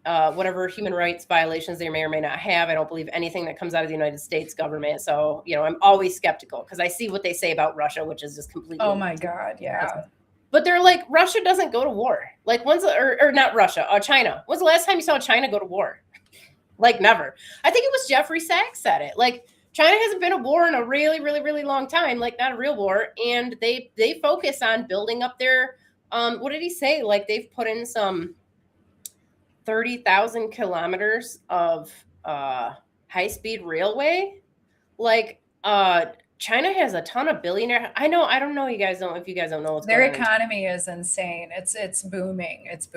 whatever human rights violations they may or may not have. I don't believe anything that comes out of the United States government. So, you know, I'm always skeptical because I see what they say about Russia, which is just completely. Oh my God, yeah. But they're like, Russia doesn't go to war. Like, or not Russia, China. When's the last time you saw China go to war? Like, never. I think it was Jeffrey Sachs said it. Like, China hasn't been at war in a really, really, really long time. Like, not a real war. And they focus on building up their, what did he say? Like, they've put in some 30,000 kilometers of high-speed railway. Like, China has a ton of billionaires. I don't know. If you guys don't know what's their going on. economy is insane. It's booming. It's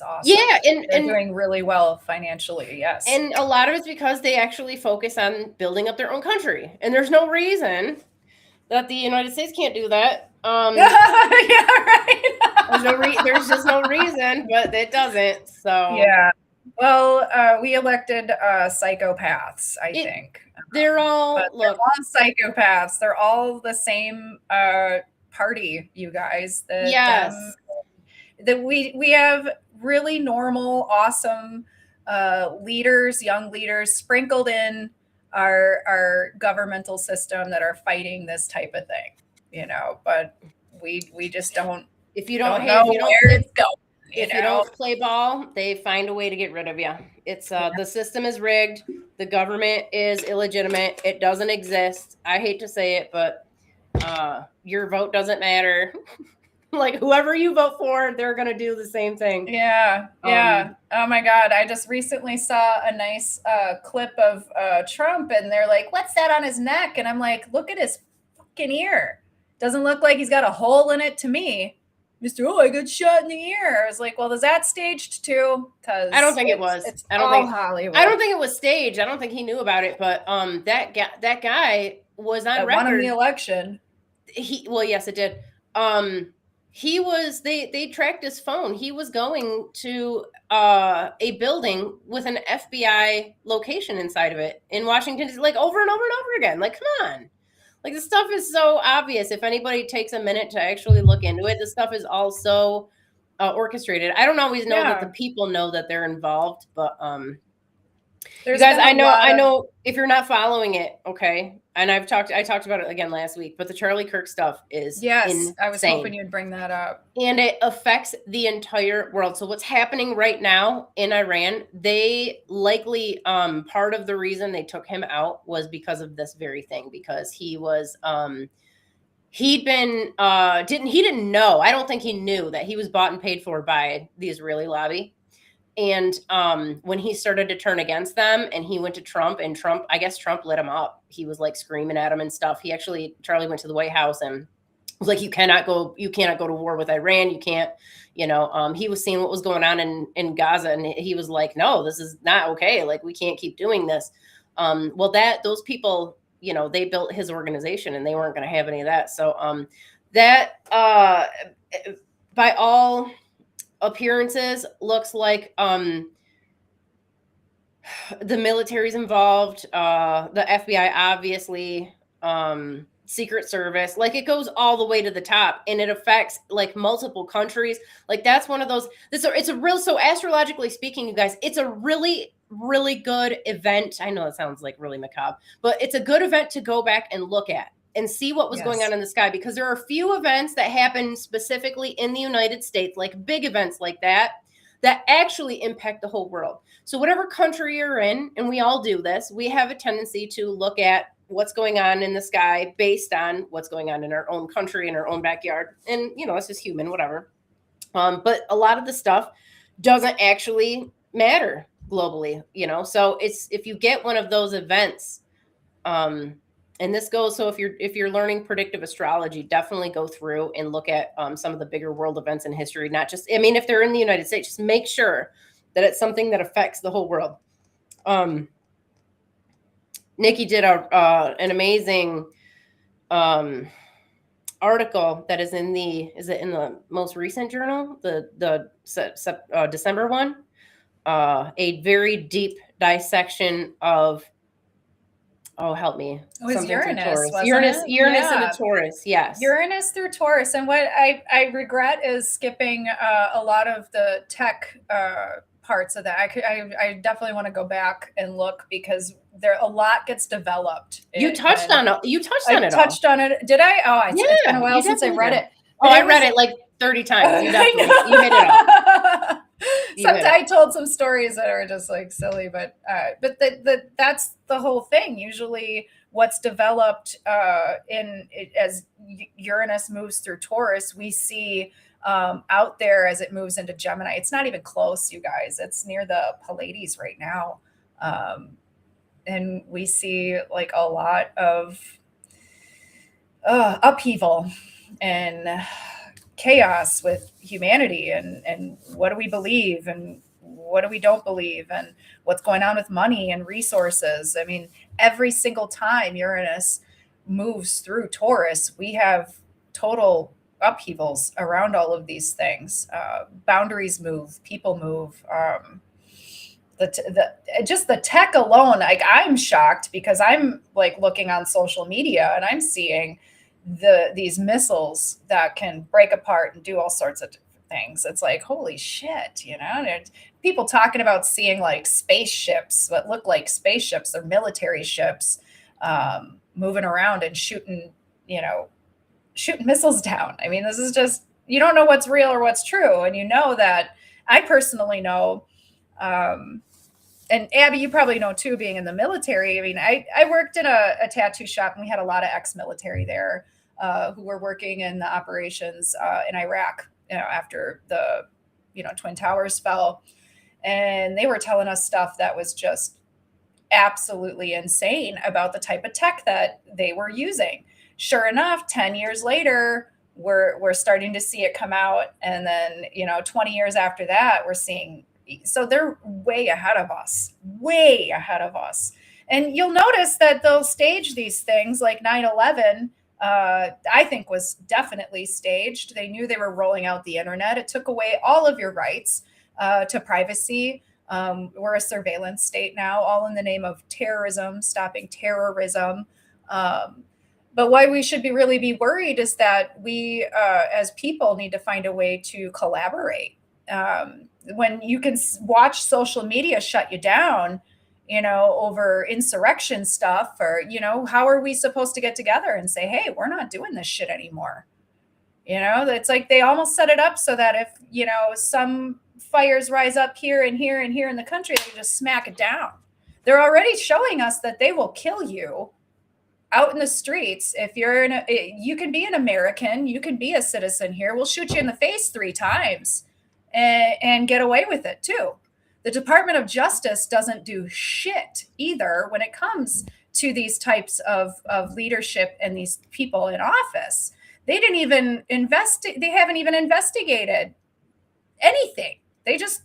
awesome. Yeah, and they're doing really well financially. Yes, and a lot of it's because they actually focus on building up their own country, and there's no reason that the United States can't do that. Yeah, right. There's just no reason, but it doesn't. So yeah. Well, we elected psychopaths. I think they're all they're all psychopaths. They're all the same party, you guys. Yes. That we have really normal, awesome leaders, young leaders sprinkled in our governmental system that are fighting this type of thing, you know. But we just don't. If you don't play ball, they find a way to get rid of you. It's the system is rigged. The government is illegitimate. It doesn't exist. I hate to say it, but your vote doesn't matter. Like, whoever you vote for, they're going to do the same thing. Yeah. Oh my God. I just recently saw a nice clip of Trump, and they're like, what's that on his neck? And I'm like, look at his fucking ear. Doesn't look like he's got a hole in it to me. I got shot in the ear. I was like, well, is that staged too? Because I don't think it was. I don't think Hollywood. I don't think it was staged. I don't think he knew about it. But that guy was on record. Won the election. Yes, it did. He was. They tracked his phone. He was going to a building with an FBI location inside of it in Washington, like over and over and over again. Like, come on. Like, this stuff is so obvious. If anybody takes a minute to actually look into it, this stuff is all so orchestrated. I don't always know that the people know that they're involved, but you guys, I know if you're not following it, okay. And I talked about it again last week, but the Charlie Kirk stuff is insane. I was hoping you'd bring that up. And it affects the entire world. So what's happening right now in Iran, they likely part of the reason they took him out was because of this very thing, because he was he didn't know. I don't think he knew that he was bought and paid for by the Israeli lobby. And when he started to turn against them and he went to Trump, and I guess Trump lit him up. He was like screaming at him and stuff. Charlie went to the White House and was like, you cannot go to war with Iran. You can't, he was seeing what was going on in Gaza, and he was like, no, this is not okay. Like, we can't keep doing this. Those people, they built his organization and they weren't going to have any of that. So by all appearances, looks like the military's involved, the FBI, obviously, Secret Service, like, it goes all the way to the top, and it affects like multiple countries. Like, that's one of those, so astrologically speaking, you guys, it's a really, really good event. I know it sounds like really macabre, but it's a good event to go back and look at and see what was going on in the sky, because there are a few events that happen specifically in the United States, like big events like that actually impact the whole world. So whatever country you're in, and we all do this, we have a tendency to look at what's going on in the sky based on what's going on in our own country, in our own backyard. And, it's just human, whatever. But a lot of the stuff doesn't actually matter globally, So if you get one of those events, and this goes, so if you're learning predictive astrology, definitely go through and look at some of the bigger world events in history. Not just, if they're in the United States, just make sure that it's something that affects the whole world. Nikki did an amazing article that is in the most recent journal, the December one, a very deep dissection of Oh, help me. It was Something through Uranus, Taurus. wasn't Uranus, it? Uranus Yeah. into Taurus. Yes. Uranus through Taurus. And what I regret is skipping a lot of the tech parts of that. I definitely want to go back and look, because there a lot gets developed. You touched on it. You touched on I it. touched on it. Did I? Oh, it's been a while since I read it. Oh, I read it like 30 times. You definitely you hit it up. Sometimes I told some stories that are just like silly, but that's the whole thing. Usually, what's developed as Uranus moves through Taurus, we see out there as it moves into Gemini. It's not even close, you guys. It's near the Pleiades right now, and we see like a lot of upheaval and chaos with humanity, and what do we believe and what do we don't believe, and what's going on with money and resources. I mean, every single time Uranus moves through Taurus, we have total upheavals around all of these things. Boundaries move, people move. Just the tech alone, like I'm shocked, because I'm like looking on social media and I'm seeing these missiles that can break apart and do all sorts of things. It's like, holy shit, you know. And people talking about seeing like spaceships that look like spaceships or military ships moving around and shooting missiles down. I mean, this is just, you don't know what's real or what's true. And you know that I personally know, and Abby, you probably know too, being in the military. I mean, I worked in a tattoo shop, and we had a lot of ex-military there who were working in the operations in Iraq, after the, Twin Towers fell. And they were telling us stuff that was just absolutely insane about the type of tech that they were using. Sure enough, 10 years later, we're starting to see it come out. And then, 20 years after that, we're seeing, so they're way ahead of us. And you'll notice that they'll stage these things like 9/11. I think was definitely staged. They knew they were rolling out the internet. It took away all of your rights to privacy. We're a surveillance state now, all in the name of terrorism, stopping terrorism. But why we should really be worried is that we, as people, need to find a way to collaborate. When you can watch social media shut you down, over insurrection stuff, or, how are we supposed to get together and say, hey, we're not doing this shit anymore? It's like they almost set it up so that if, some fires rise up here and here and here in the country, they can just smack it down. They're already showing us that they will kill you out in the streets. If you're you can be an American, you can be a citizen here. We'll shoot you in the face 3 times and get away with it too. The Department of Justice doesn't do shit either when it comes to these types of leadership and these people in office. They didn't even they haven't even investigated anything. They just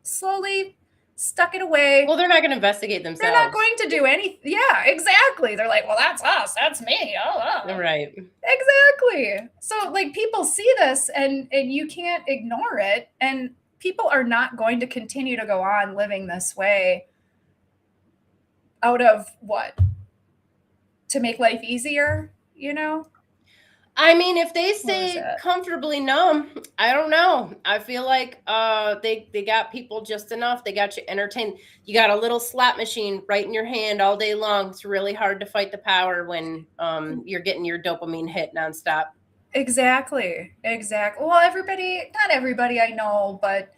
slowly stuck it away. Well, they're not going to investigate themselves. They're not going to do anything. Yeah, exactly. They're like, well, that's us. That's me. Oh. Right. Exactly. So like people see this and you can't ignore it. And people are not going to continue to go on living this way out of what? To make life easier, I mean, if they stay comfortably numb, I don't know. I feel like they got people just enough. They got you entertained. You got a little slot machine right in your hand all day long. It's really hard to fight the power when you're getting your dopamine hit nonstop. Exactly. Well, not everybody I know, but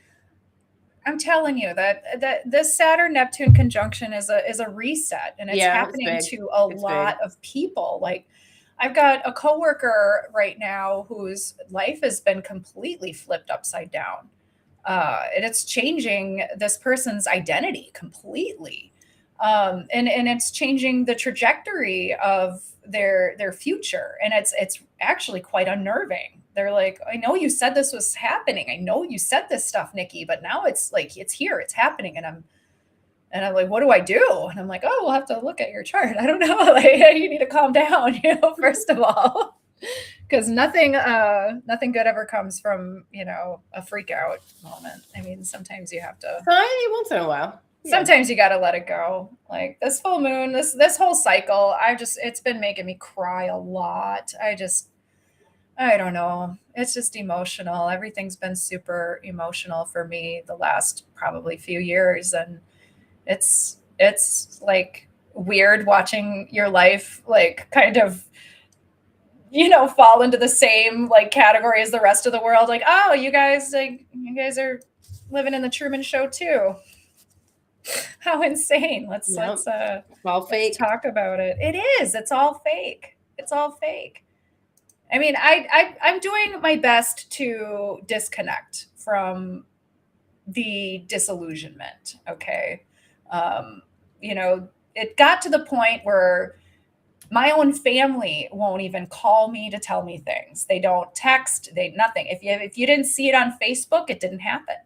I'm telling you that this Saturn-Neptune conjunction is a reset, and it's happening to a lot of people. Like, I've got a coworker right now whose life has been completely flipped upside down. And it's changing this person's identity completely. And it's changing the trajectory of their future. And it's actually quite unnerving. They're like, I know you said this was happening. I know you said this stuff, Nikki, but now it's like, it's here, it's happening. And I'm like, what do I do? And I'm like, oh, we'll have to look at your chart. I don't know. Like, you need to calm down, first of all, because nothing good ever comes from, a freak out moment. I mean, sometimes you have to. Once in a while. sometimes you got to let it go. Like this full moon, this whole cycle, it's been making me cry a lot. I don't know. It's just emotional. Everything's been super emotional for me the last probably few years. And it's like weird watching your life like kind of, fall into the same like category as the rest of the world. Like, oh, you guys are living in the Truman Show too. How insane. Let's all fake. talk about it. It is. It's all fake. It's all fake. I mean, I'm doing my best to disconnect from the disillusionment. Okay. It got to the point where my own family won't even call me to tell me things. They don't text, nothing. If you didn't see it on Facebook, it didn't happen.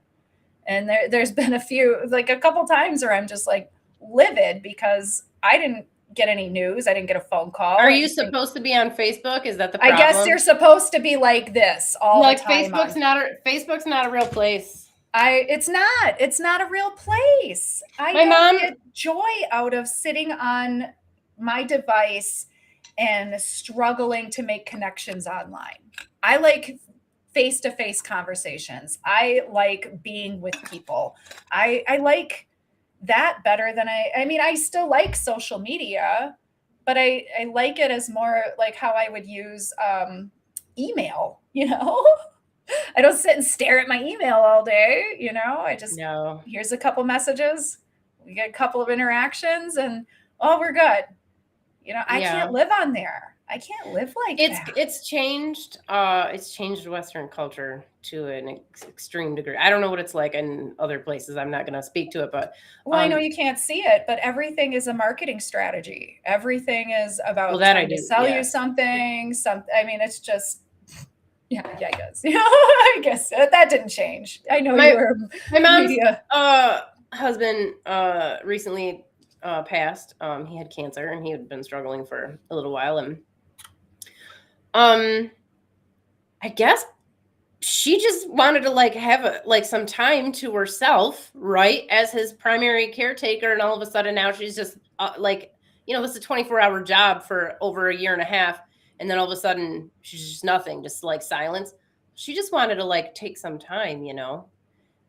And there's been a couple times where I'm just like livid because I didn't get any news. I didn't get a phone call. Are you supposed to be on Facebook? Is that the problem? I guess you're supposed to be like this all the time. Facebook's not a real place. It's not a real place. My mom get joy out of sitting on my device and struggling to make connections online. I like face-to-face conversations. I like being with people. I like that better than I still like social media, but I like it as more like how I would use email, I don't sit and stare at my email all day, I just, here's a couple messages, we get a couple of interactions and, we're good. I can't live on there. I can't live like that. It's changed. It's changed Western culture to an extreme degree. I don't know what it's like in other places. I'm not going to speak to it, but I know you can't see it, but everything is a marketing strategy. Everything is about trying to sell you something. I mean, it's just, I guess. I guess that didn't change. I know my mom's husband recently passed. He had cancer and he had been struggling for a little while, and I guess she just wanted to have some time to herself, right, as his primary caretaker, and all of a sudden now she's just this is a 24-hour job for over a year and a half, and then all of a sudden she's just nothing, just like silence. She just wanted to take some time,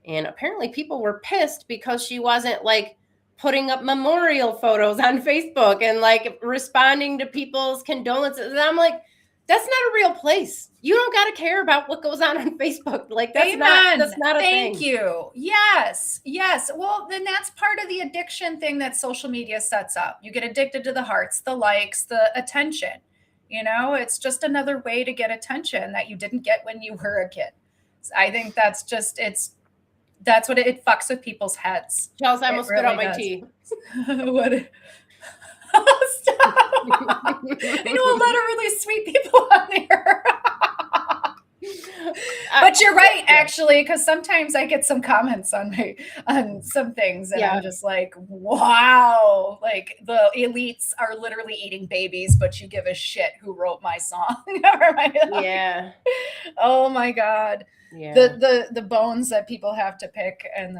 and apparently people were pissed because she wasn't putting up memorial photos on Facebook and responding to people's condolences. And I'm like, that's not a real place. You don't got to care about what goes on Facebook. That's not a thing. Thank you. Yes. Well, then that's part of the addiction thing that social media sets up. You get addicted to the hearts, the likes, the attention. It's just another way to get attention that you didn't get when you were a kid. I think that's what it fucks with people's heads. Chelsea, I almost spit out my tea. What? Stop. I know a lot of really sweet people on there. But you're right, actually, because sometimes I get some comments on some things, and I'm just like, wow, the elites are literally eating babies, but you give a shit who wrote my song. Oh my God. Yeah. The bones that people have to pick, and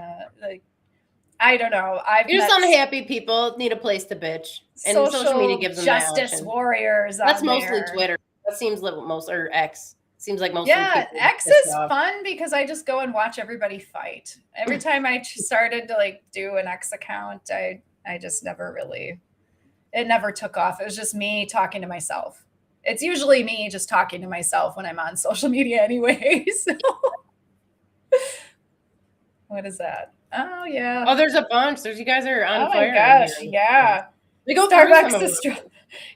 I don't know. Just unhappy people need a place to bitch, and social media gives them justice warriors. That's mostly Twitter. That seems like most, or X. Seems like most. Yeah, X is fun because I just go and watch everybody fight. Every time I started to do an X account, I just never really. It never took off. It was just me talking to myself. It's usually me just talking to myself when I'm on social media anyway. So. What is that? Oh, yeah. Oh, there's a bunch. You guys are on fire. Oh, my gosh. Yeah. We go Starbucks.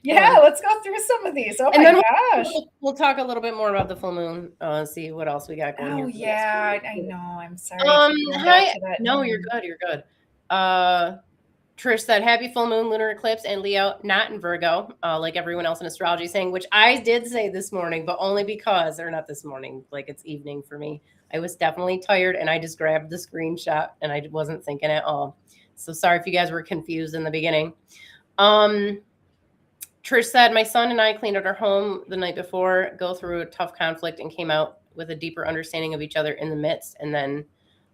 Yeah, let's go through some of these. Oh, my gosh. We'll talk a little bit more about the full moon and see what else we got going here. Oh, yeah. I know. I'm sorry. Hi. No, you're good. You're good. Trish said, happy full moon, lunar eclipse, and Leo, not in Virgo, like everyone else in astrology saying, which I did say this morning, but only because, or not this morning, it's evening for me. I was definitely tired, and I just grabbed the screenshot, and I wasn't thinking at all. So sorry if you guys were confused in the beginning. Trish said, my son and I cleaned out our home the night before, go through a tough conflict, and came out with a deeper understanding of each other in the midst. And then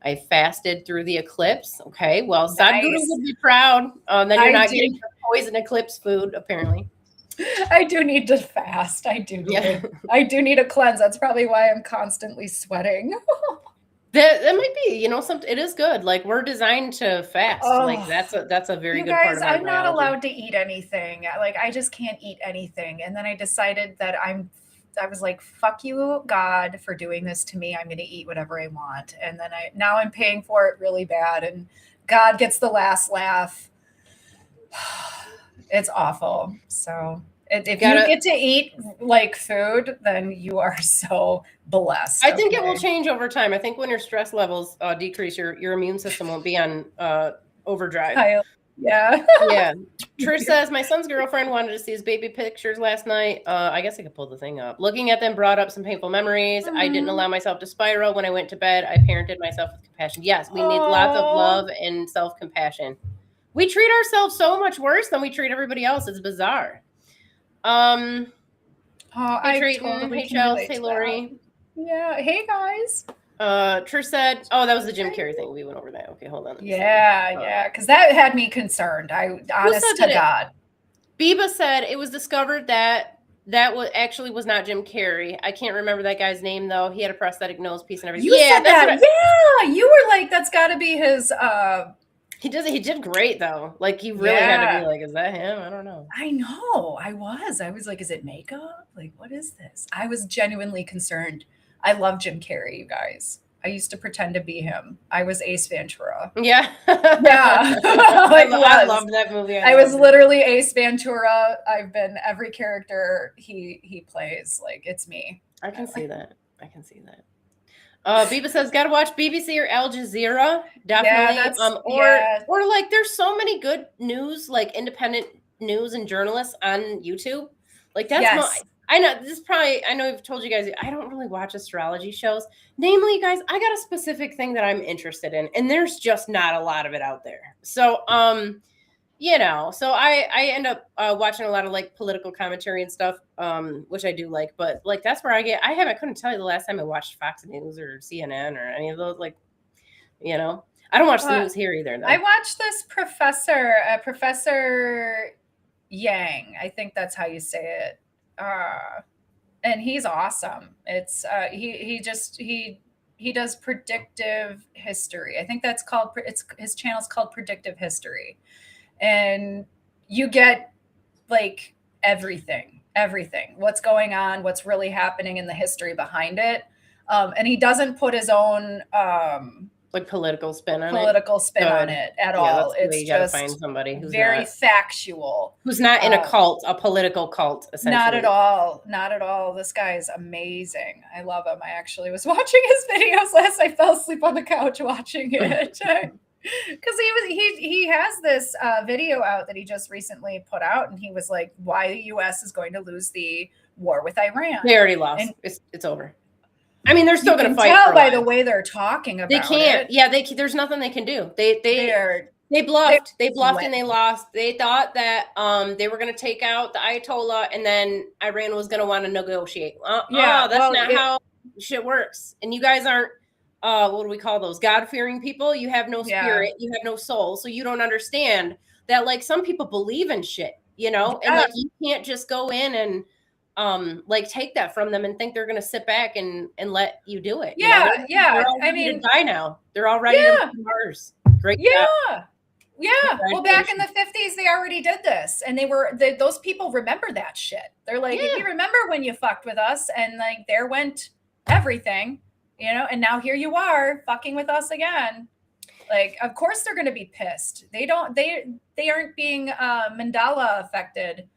I fasted through the eclipse. Okay, well, Nice. Sadhguru would be proud. Then you're not getting the poison eclipse food, apparently. I do need to fast. I do need a cleanse. That's probably why I'm constantly sweating. That might be, you know, something. It is good. Like, we're designed to fast. Like, that's a very good part of our I'm not biology. allowed to eat anything. Like, I just can't eat anything. And then I decided that I was like, fuck you, God, for doing this to me. I'm going to eat whatever I want. And then now I'm paying for it really bad. And God gets the last laugh. It's awful. So if you get to eat like food, then you are so blessed. I think it will change over time. I think when your stress levels decrease, your immune system won't be on overdrive. Yeah. Yeah. Trish says, my son's girlfriend wanted to see his baby pictures last night. I guess I could pull the thing up. Looking at them brought up some painful memories. I didn't allow myself to spiral when I went to bed. I parented myself with compassion. Yes, we need lots of love and self-compassion. We treat ourselves so much worse than we treat everybody else. It's bizarre. Hey, Trayton. Hey, Chels. Hey, Lori. Yeah. Hey, guys. Trish said, oh, that was the Jim Carrey thing. We went over that. Okay, hold on. Yeah. Because that had me concerned. Honest to God. Biba said it was discovered that was not Jim Carrey. I can't remember that guy's name, though. He had a prosthetic nose piece and everything. You said that. Yeah. You were like, that's got to be his... He did great, though. Like, he really had to be like, is that him? I don't know. I know. I was like, is it makeup? Like, what is this? I was genuinely concerned. I love Jim Carrey, you guys. I used to pretend to be him. I was Ace Ventura. Yeah. Yeah. I loved that movie. I was literally Ace Ventura. I've been every character he plays. Like, it's me. I can see that. Biba says, gotta watch BBC or Al Jazeera. Definitely. Or like, there's so many good news, like independent news and journalists on YouTube. Like, that's I know I've told you guys, I don't really watch astrology shows. Namely, guys, I got a specific thing that I'm interested in, and there's just not a lot of it out there. So, you know, so I end up watching a lot of like political commentary and stuff, which I do like, but like, that's where I couldn't tell you the last time I watched Fox News or CNN or any of those, like, you know, I don't watch the news here either, though. I watched this Professor Yang. I think that's how you say it. And he's awesome. It's he does predictive history. I think that's called, his channel's called Predictive History. And you get like everything, what's going on, what's really happening in the history behind it. And he doesn't put his own like political spin on it at all. It's just find somebody who's very factual, who's not in a cult, a political cult, essentially. Not at all. This guy is amazing. I love him. I actually was watching his videos last night. I fell asleep on the couch watching it. Because he has this video out that he just recently put out, and he was like, why the U.S. is going to lose the war with Iran. They already lost. And it's over. I mean, they're still going to fight. Tell by the way they're talking about it. They can't. Yeah, there's nothing they can do. They bluffed. They bluffed and they lost. They thought that they were going to take out the Ayatollah, and then Iran was going to want to negotiate. That's not how shit works. And you guys aren't. What do we call those? God-fearing people. You have no spirit. You have no soul. So you don't understand that. Like, some people believe in shit, you know, and like, you can't just go in and like take that from them and think they're going to sit back and let you do it. They're all ready to die now. They're all ready to be Mars. Great. Well, back in the 50s, they already did this, and those people remember that shit. They're like, if you remember when you fucked with us, and like, there went everything. You know, and now here you are fucking with us again. Like, of course they're going to be pissed. They aren't being Mandela affected.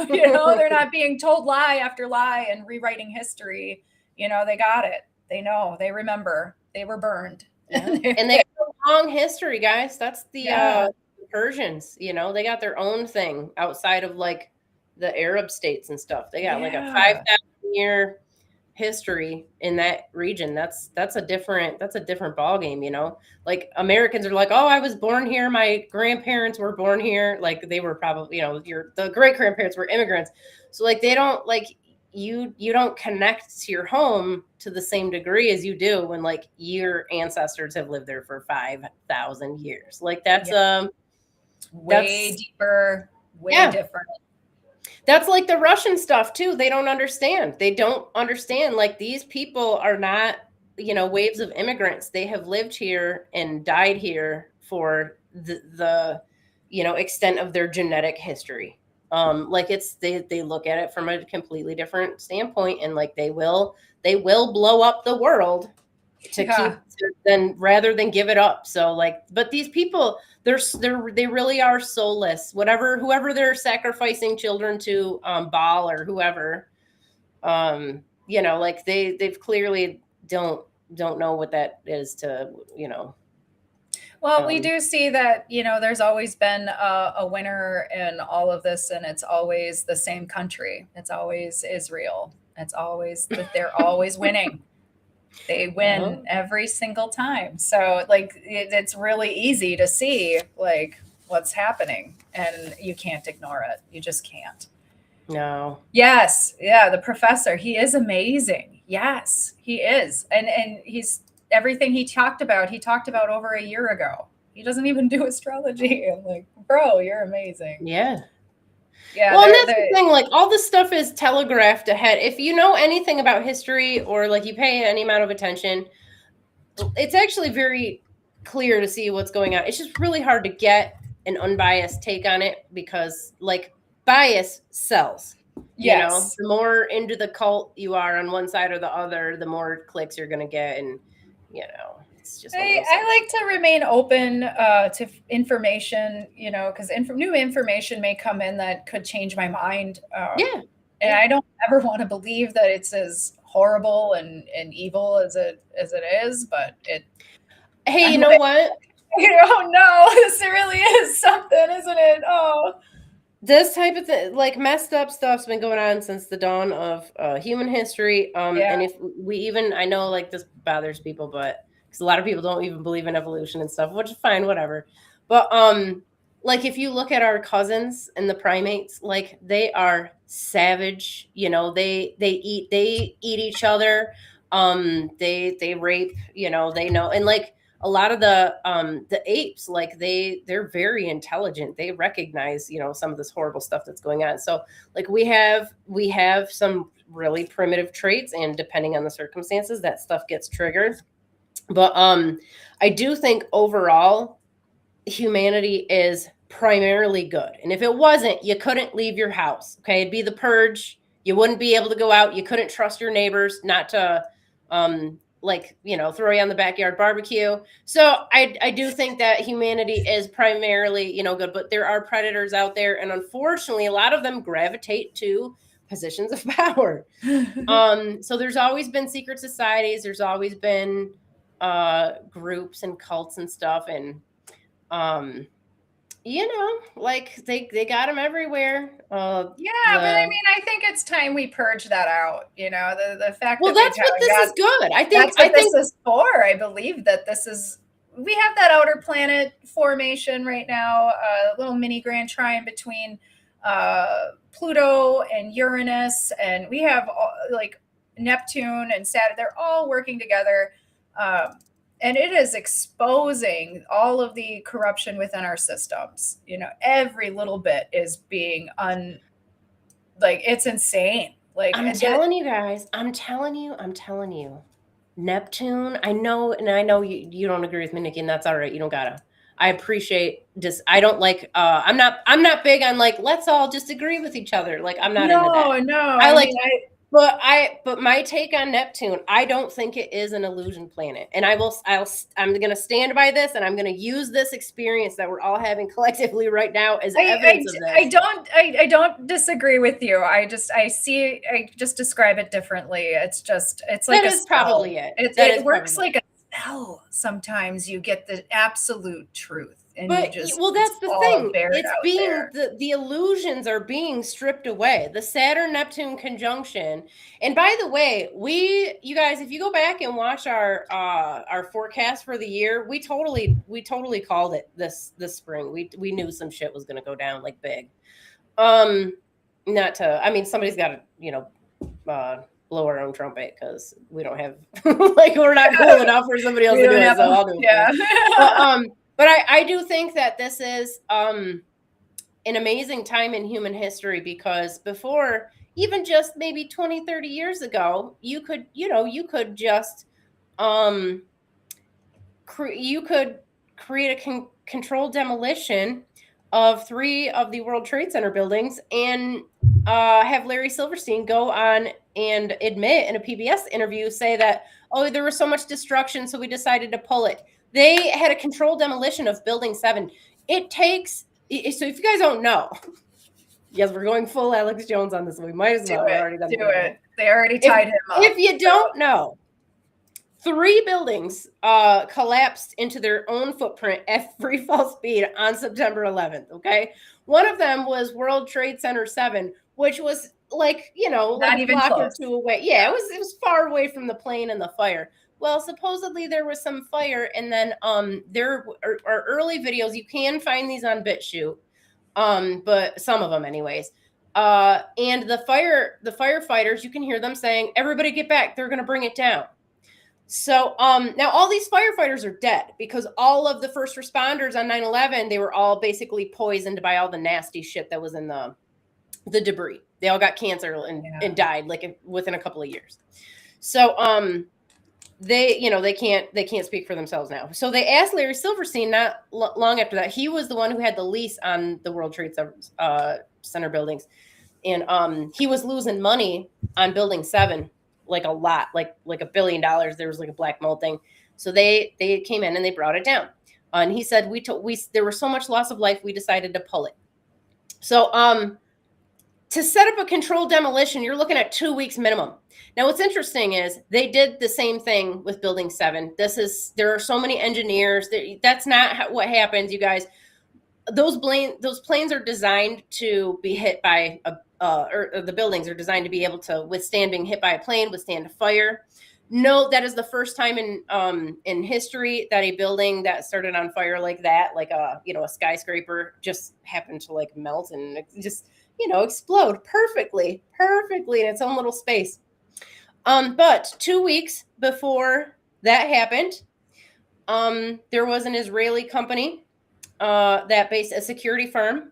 You know, they're not being told lie after lie and rewriting history. You know, they got it. They know. They remember. They were burned. Yeah. And they have a long history, guys. That's the Persians. You know, they got their own thing outside of like the Arab states and stuff. They got like a 5,000-year history in that region. That's a different ball game, you know. Like, Americans are like, oh, I was born here, my grandparents were born here, like they were probably, you know, the great grandparents were immigrants, so like they don't, like, you don't connect to your home to the same degree as you do when like your ancestors have lived there for 5,000 years. Like that's way deeper, way different. That's like the Russian stuff too. They don't understand. They don't understand. Like these people are not, waves of immigrants. They have lived here and died here for the extent of their genetic history. Like they look at it from a completely different standpoint, and like they will blow up the world to keep then rather than give it up. So like, but these people, they really are soulless. Whoever they're sacrificing children to, Baal or whoever, like they've clearly don't know what that is to, Well, we do see that, there's always been a winner in all of this, and it's always the same country. It's always Israel. It's always that they're always winning. They win every single time. So like, it's really easy to see like what's happening, and you can't ignore it. You just can't. No. Yes. Yeah. The professor, he is amazing. Yes, he is. And he's everything he talked about over a year ago. He doesn't even do astrology. I'm like, bro, you're amazing. Yeah. Yeah. Well, and that's the thing. Like all this stuff is telegraphed ahead. If you know anything about history or like you pay any amount of attention, it's actually very clear to see what's going on. It's just really hard to get an unbiased take on it because like bias sells. Yes. The more into the cult you are on one side or the other, the more clicks you're going to get. And, it's just. I like to remain open to information, because new information may come in that could change my mind. And I don't ever want to believe that it's as horrible and evil as it is, but it. Hey, you know what? Oh no, this really is something, isn't it? Oh. This type of thing, like messed up stuff's been going on since the dawn of human history. And if we even, I know like this bothers people, but because a lot of people don't even believe in evolution and stuff, which is fine, whatever. But like if you look at our cousins and the primates, like they are savage. They eat each other. They rape. They know, and like. A lot of the apes, like they're very intelligent. They recognize, some of this horrible stuff that's going on. So like we have some really primitive traits, and depending on the circumstances, that stuff gets triggered. But I do think overall humanity is primarily good. And if it wasn't, you couldn't leave your house. Okay. It'd be the purge. You wouldn't be able to go out. You couldn't trust your neighbors not to, throw you on the backyard barbecue. So I do think that humanity is primarily, good, but there are predators out there. And unfortunately, a lot of them gravitate to positions of power. So there's always been secret societies. There's always been groups and cults and stuff. And, like they got them everywhere. But I mean, I think it's time we purge that out. The fact. Well, that's what this is good. I think that's what this is for. I believe that we have that outer planet formation right now, a little mini grand trine between Pluto and Uranus, and we have like Neptune and Saturn. They're all working together. And it is exposing all of the corruption within our systems. Every little bit is being it's insane. Like I'm telling you guys, I'm telling you, Neptune. I know you don't agree with me, Nikki, and that's all right. You don't gotta. I appreciate this. I don't like. I'm not big on like let's all just agree with each other. Like I'm not into that. No. But my take on Neptune, I don't think it is an illusion planet. And I'm going to stand by this, and I'm going to use this experience that we're all having collectively right now as evidence of this. I don't disagree with you. I just describe it differently. It's like that is probably it. It works like a spell. Sometimes you get the absolute truth. And that's the thing. It's being the illusions are being stripped away. The Saturn-Neptune conjunction. And by the way, you guys, if you go back and watch our forecast for the year, we totally called it this spring. We knew some shit was going to go down like big. Somebody's got to, blow our own trumpet because we don't have like we're not cool enough for somebody else to do it. So I'll do it. Yeah. But I do think that this is an amazing time in human history, because before, even just maybe 20, 30 years ago, you could just you could create a controlled demolition of 3 of the World Trade Center buildings and have Larry Silverstein go on and admit in a PBS interview, say that, oh, there was so much destruction, so we decided to pull it. They had a controlled demolition of Building 7. It takes, so if you guys don't know, yes, we're going full Alex Jones on this. We might as well. Do it. They already tied him up. If you don't know, 3 buildings collapsed into their own footprint at free fall speed on September 11th. Okay. One of them was World Trade Center 7, which was like, not like even a block close. or 2 away. Yeah, it was far away from the plane and the fire. Well, supposedly there was some fire, and then there are early videos. You can find these on BitChute, but some of them anyways. And the firefighters, you can hear them saying, "Everybody get back, they're going to bring it down." So now all these firefighters are dead, because all of the first responders on 9/11, they were all basically poisoned by all the nasty shit that was in the debris. They all got cancer and died like within a couple of years. So they can't speak for themselves now. So they asked Larry Silverstein not long after that. He was the one who had the lease on the World Trade Center buildings, and he was losing money on Building 7, like a lot, like $1 billion. There was like a black mold thing. So they came in and they brought it down. And he said, there was so much loss of life, we decided to pull it. So to set up a controlled demolition, you're looking at 2 weeks minimum. Now, what's interesting is they did the same thing with Building 7. There are so many engineers. That's not what happens, you guys. Those planes are designed to be hit by or the buildings are designed to be able to withstand being hit by a plane, withstand a fire. No, that is the first time in history that a building that started on fire like that, like a skyscraper, just happened to like melt and just explode perfectly in its own little space. But 2 weeks before that happened, there was an Israeli company that based a security firm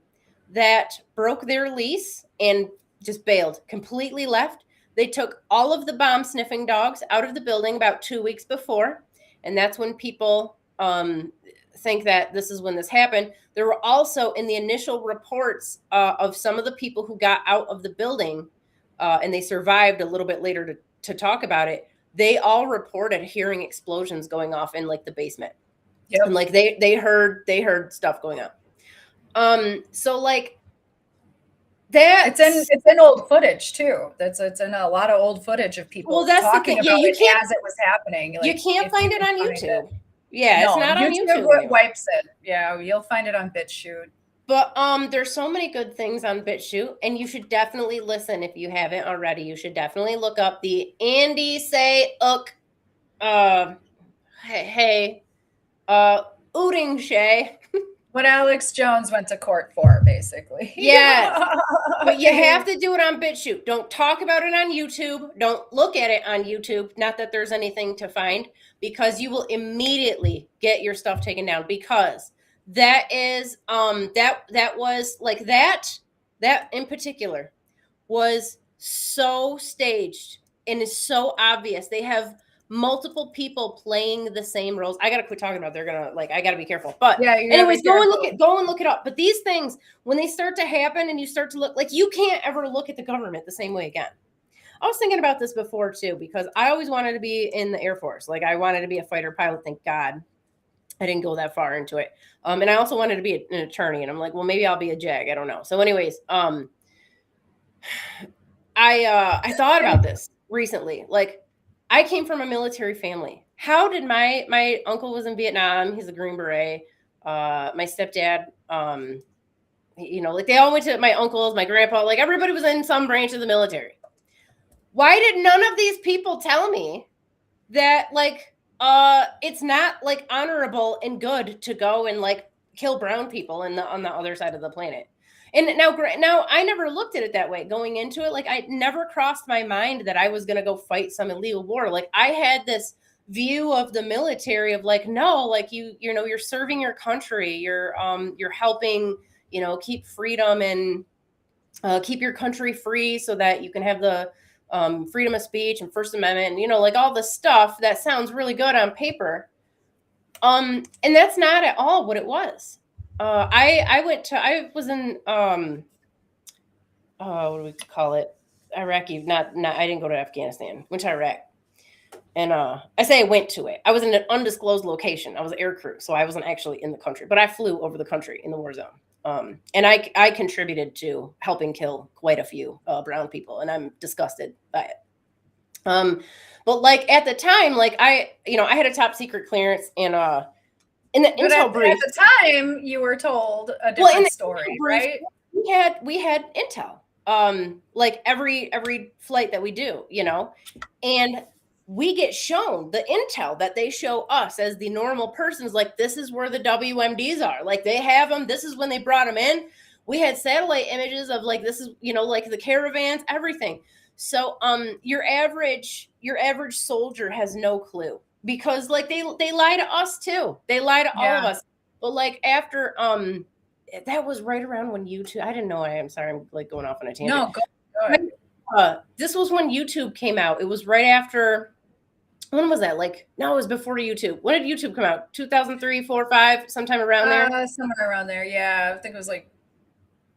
that broke their lease and just bailed, completely left. They took all of the bomb sniffing dogs out of the building about 2 weeks before. And that's when people think that this is when this happened. There were also in the initial reports of some of the people who got out of the building and they survived a little bit later to talk about it. They all reported hearing explosions going off in like the basement. Yep. And like they heard stuff going on. So like that it's in old footage too. It's in a lot of old footage of people talking about it as it was happening. Like, you can't find it on YouTube. Yeah, it's not on YouTube. YouTube wipes it. Yeah, you'll find it on BitChute. But there's so many good things on BitChute, and you should definitely listen if you haven't already. You should definitely look up the Andy Say Ook Ooting Shay. What Alex Jones went to court for, basically. Yeah. But you have to do it on BitChute. Don't talk about it on YouTube. Don't look at it on YouTube. Not that there's anything to find, because you will immediately get your stuff taken down, because that is that was like that in particular was so staged and is so obvious. They have multiple people playing the same roles. I gotta quit talking about. They're gonna I gotta be careful. But yeah, anyways, go and look it up. But these things, when they start to happen, and you start to look like, you can't ever look at the government the same way again. I was thinking about this before too, because I always wanted to be in the Air Force. Like I wanted to be a fighter pilot. Thank God I didn't go that far into it. And I also wanted to be an attorney. And I'm like, well, maybe I'll be a JAG. I don't know. So anyways, I thought about this recently. Like, I came from a military family. How did my uncle was in Vietnam? He's a Green Beret. My stepdad, like they all went to my uncles, my grandpa, like everybody was in some branch of the military. Why did none of these people tell me that like, it's not like honorable and good to go and like kill brown people on the other side of the planet? And now I never looked at it that way going into it. Like, I never crossed my mind that I was going to go fight some illegal war. Like, I had this view of the military of like, no, like you're serving your country, you're helping, keep freedom and keep your country free so that you can have the freedom of speech and First Amendment, and like all the stuff that sounds really good on paper. And that's not at all what it was. I was in what do we call it? Iraqi, not I didn't go to Afghanistan, went to Iraq. And I say I went to it. I was in an undisclosed location. I was air crew, so I wasn't actually in the country, but I flew over the country in the war zone. And I contributed to helping kill quite a few brown people, and I'm disgusted by it. But like at the time, like I had a top secret clearance, and in the intel brief at the time, you were told a different story, right? We had intel, like every flight that we do, and we get shown the intel that they show us as the normal persons. Like, this is where the WMDs are. Like, they have them. This is when they brought them in. We had satellite images of like, this is, like the caravans, everything. So, your average soldier has no clue, because like they lie to us too. They lie to all of us. But like after, that was right around when YouTube, I didn't know. I'm sorry. I'm like going off on a tangent. No, go ahead. This was when YouTube came out. It was right after. When was that? Like, no, it was before YouTube. When did YouTube come out? 2003, 4, 5, sometime around there? Somewhere around there. Yeah. I think it was like.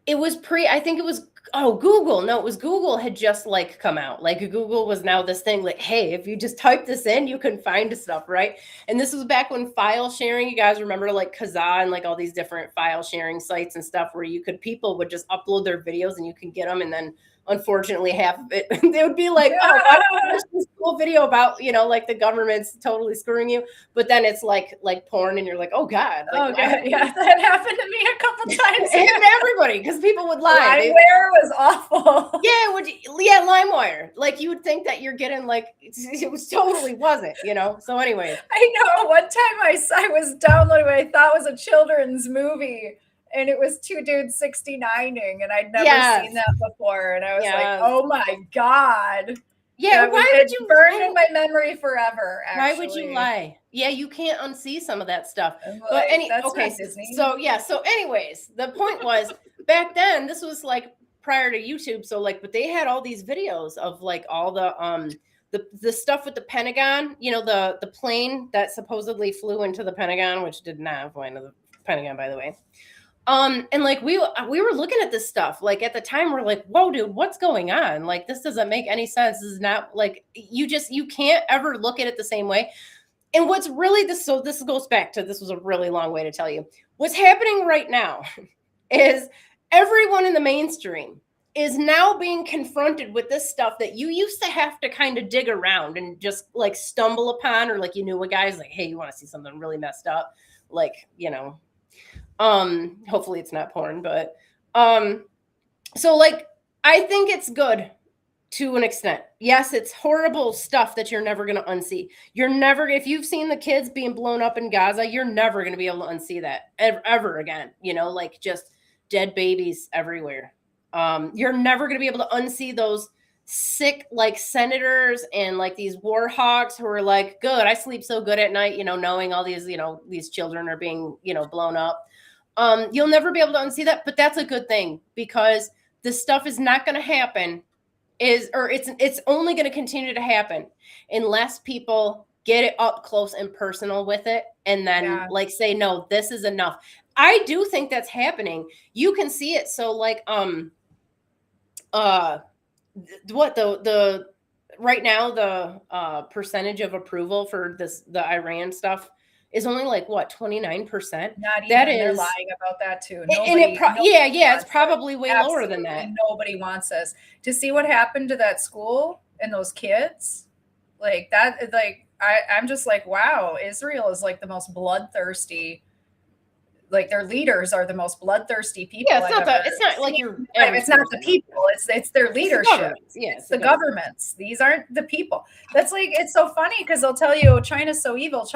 It was I think it was, Google. No, it was Google had just like come out. Like, Google was now this thing like, hey, if you just type this in, you can find stuff, right? And this was back when file sharing, you guys remember like Kazaa and like all these different file sharing sites and stuff where people would just upload their videos and you can get them, and then unfortunately half of it they would be like, there's this cool video about like the government's totally screwing you, but then it's like porn, and you're like, oh god, like, yeah, that happened to me a couple times. It happened to everybody, because people would lie. LimeWire was awful. LimeWire, like you would think that you're getting like, it was totally wasn't, so anyway. I know, one time I was downloading what I thought was a children's movie, and it was two dudes 69ing, and I'd never seen that before. And I was like, oh my God. Yeah, why would you burn in my memory forever, actually. Why would you lie? Yeah, you can't unsee some of that stuff. But okay, Disney. So anyways, the point was, back then, this was like prior to YouTube, so like, but they had all these videos of like all the stuff with the Pentagon, the plane that supposedly flew into the Pentagon, which did not fly into the Pentagon, by the way. And like we were looking at this stuff, like at the time we're like, whoa, dude, what's going on? Like, this doesn't make any sense. This is not like, you can't ever look at it the same way. And what's really this goes back to, this was a really long way to tell you what's happening right now is everyone in the mainstream is now being confronted with this stuff that you used to have to kind of dig around and just like stumble upon, or like, a guy's like, hey, you want to see something really messed up? Like, hopefully it's not porn, but so like, I think it's good to an extent. Yes, it's horrible stuff that you're never going to unsee. If you've seen the kids being blown up in Gaza, you're never going to be able to unsee that ever again, like just dead babies everywhere. You're never going to be able to unsee those sick like senators and like these war hawks who are like, good, I sleep so good at night, knowing all these, these children are being, blown up. You'll never be able to unsee that, but that's a good thing, because this stuff is not going to happen it's only going to continue to happen unless people get it up close and personal with it. And then like say, no, this is enough. I do think that's happening. You can see it. So like, right now, the percentage of approval for the Iran stuff is only like what, 29%. Not even. They're lying about that too. It's probably way lower than that. Nobody wants us to see what happened to that school and those kids. Like that, like I'm just like, wow, Israel is like the most bloodthirsty. Like their leaders are the most bloodthirsty people. Yeah, it's not like you're. It's not the people. It's their leadership. Yes, the governments. These aren't the people. That's like, it's so funny because they'll tell you, oh, China's so evil.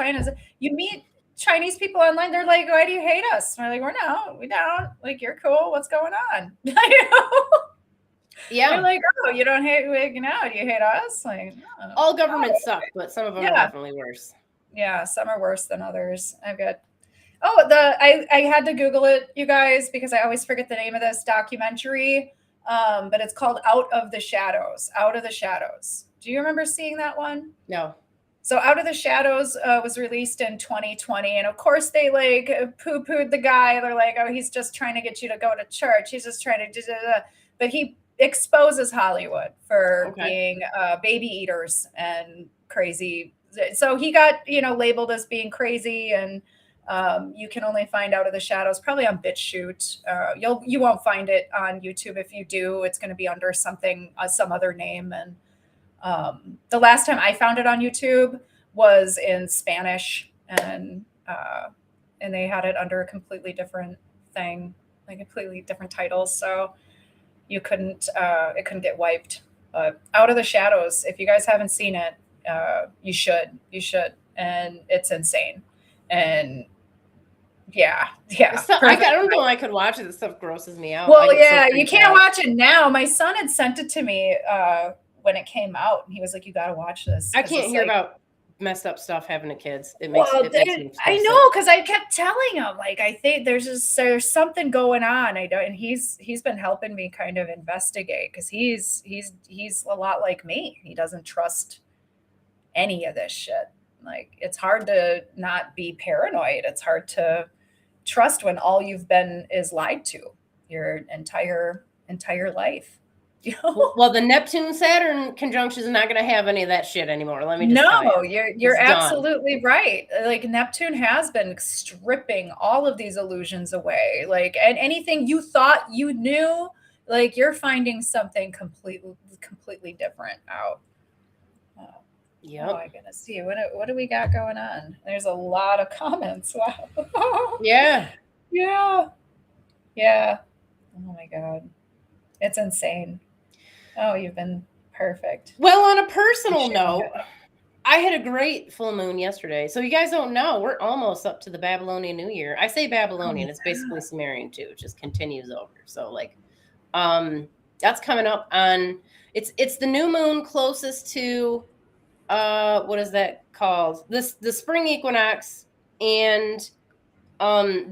You meet Chinese people online, they're like, why do you hate us? And we're like, we don't. Like, you're cool. What's going on? You know? Yeah. They're like, oh, you don't hate, like, no, do you hate us? Like, no. All governments suck, but some of them are definitely worse. Yeah, some are worse than others. I had to Google it, you guys, because I always forget the name of this documentary. But it's called Out of the Shadows. Out of the Shadows. Do you remember seeing that one? No. So Out of the Shadows was released in 2020. And of course they like poo-pooed the guy. They're like, oh, he's just trying to get you to go to church. He's just trying to do. But he exposes Hollywood for being baby eaters and crazy. So he got, labeled as being crazy, and you can only find Out of the Shadows probably on BitChute. You won't find it on YouTube. If you do, it's going to be under some other name. And the last time I found it on YouTube was in Spanish, and they had it under a completely different thing, like completely different titles. So it couldn't get wiped. But Out of the Shadows, if you guys haven't seen it, you should, and it's insane. And yeah. I don't know. I could watch it. This stuff grosses me out. Well, yeah, you can't watch it now. My son had sent it to me when it came out, and he was like, "You got to watch this." I can't hear about messed up stuff happening to kids. It makes me I know, because I kept telling him, like, I think there's something going on. And he's been helping me kind of investigate, because he's a lot like me. He doesn't trust any of this shit. Like, it's hard to not be paranoid. It's hard to trust when all you've been is lied to your entire life. Well, the Neptune-Saturn conjunction is not going to have any of that shit anymore. Let me just tell you. You're absolutely right. Like, Neptune has been stripping all of these illusions away. Like, and anything you thought you knew, like, you're finding something completely different out. Yeah. Oh, I'm gonna see what do we got going on? There's a lot of comments. Wow. Yeah. Yeah. Oh my God, it's insane. Oh, you've been perfect. Well, on a personal note, I had a great full moon yesterday. So you guys don't know, we're almost up to the Babylonian New Year. I say Babylonian, it's basically Sumerian too. It just continues over. So like, that's coming up on. It's the new moon closest to. What is that called? The spring equinox, and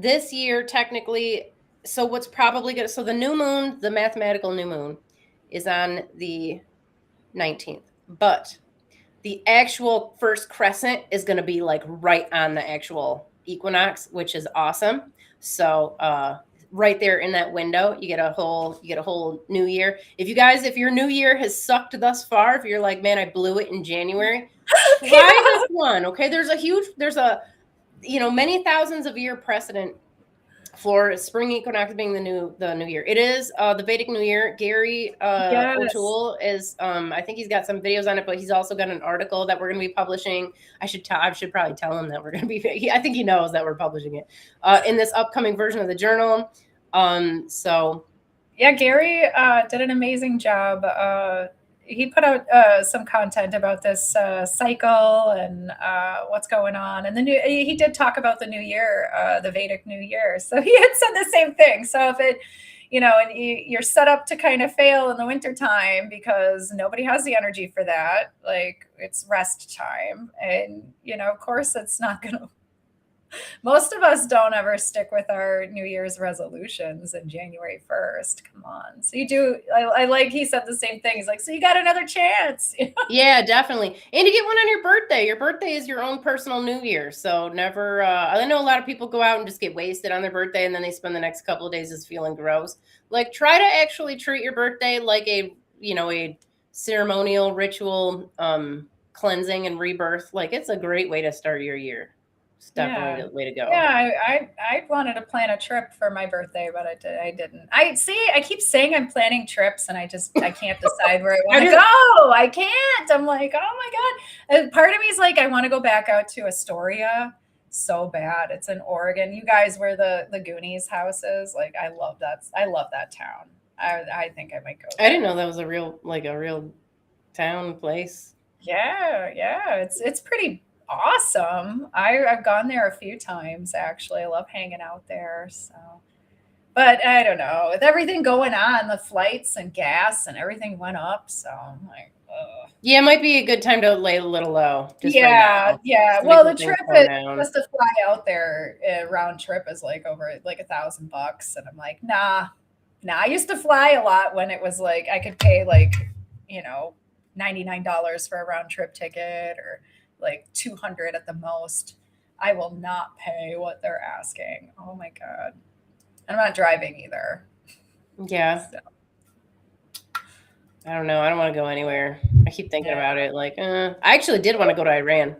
this year technically. So what's probably good? So the new moon, the mathematical new moon, is on the 19th, but the actual first crescent is going to be like right on the actual equinox, which is awesome. So right there in that window, you get a whole new year. If your new year has sucked thus far, if you're like, man, I blew it in January, try this one. Okay. There's a many thousands of year precedent for spring equinox being the new year. It is the Vedic New Year. Gary O'Toole is I think he's got some videos on it, but he's also got an article that we're going to be publishing. I should probably tell him that we're going to be. I think he knows that we're publishing it in this upcoming version of the journal. So yeah, Gary did an amazing job. He put out some content about this cycle and what's going on. And he did talk about the new year, the Vedic New Year. So he had said the same thing. So if it, and you're set up to kind of fail in the wintertime because nobody has the energy for that, like, it's rest time. And, of course, it's not going to. Most of us don't ever stick with our New Year's resolutions in January 1st. Come on. So you do. I like, he said the same thing. He's like, so you got another chance. Yeah, definitely. And you get one on your birthday. Your birthday is your own personal New Year. So never, I know a lot of people go out and just get wasted on their birthday, and then they spend the next couple of days just feeling gross. Like, try to actually treat your birthday like a ceremonial ritual cleansing and rebirth. Like, it's a great way to start your year. It's definitely the way to go. Yeah, I wanted to plan a trip for my birthday, but I didn't. I keep saying I'm planning trips, and I can't decide where I want to go. I can't. I'm like, oh my God. And part of me is like, I want to go back out to Astoria so bad. It's in Oregon. You guys, where the Goonies house is, like, I love that town. I think I might go there. I didn't know that was a real town place. Yeah. It's pretty awesome. I've gone there a few times, actually. I love hanging out there. So, but I don't know. With everything going on, the flights and gas and everything went up. So I'm like, ugh. Yeah, it might be a good time to lay a little low. Just right Yeah, now. yeah. Just Well, the making things trip calm is down. just to fly out there. Round trip is like over like $1,000, and I'm like, nah. I used to fly a lot when it was like I could pay like, $99 for a round trip ticket or like 200 at the most. I will not pay what they're asking. Oh my god. I'm not driving either. Yeah. So, I don't know. I don't want to go anywhere. I keep thinking Yeah. about it. Like, I actually did want to go to Iran.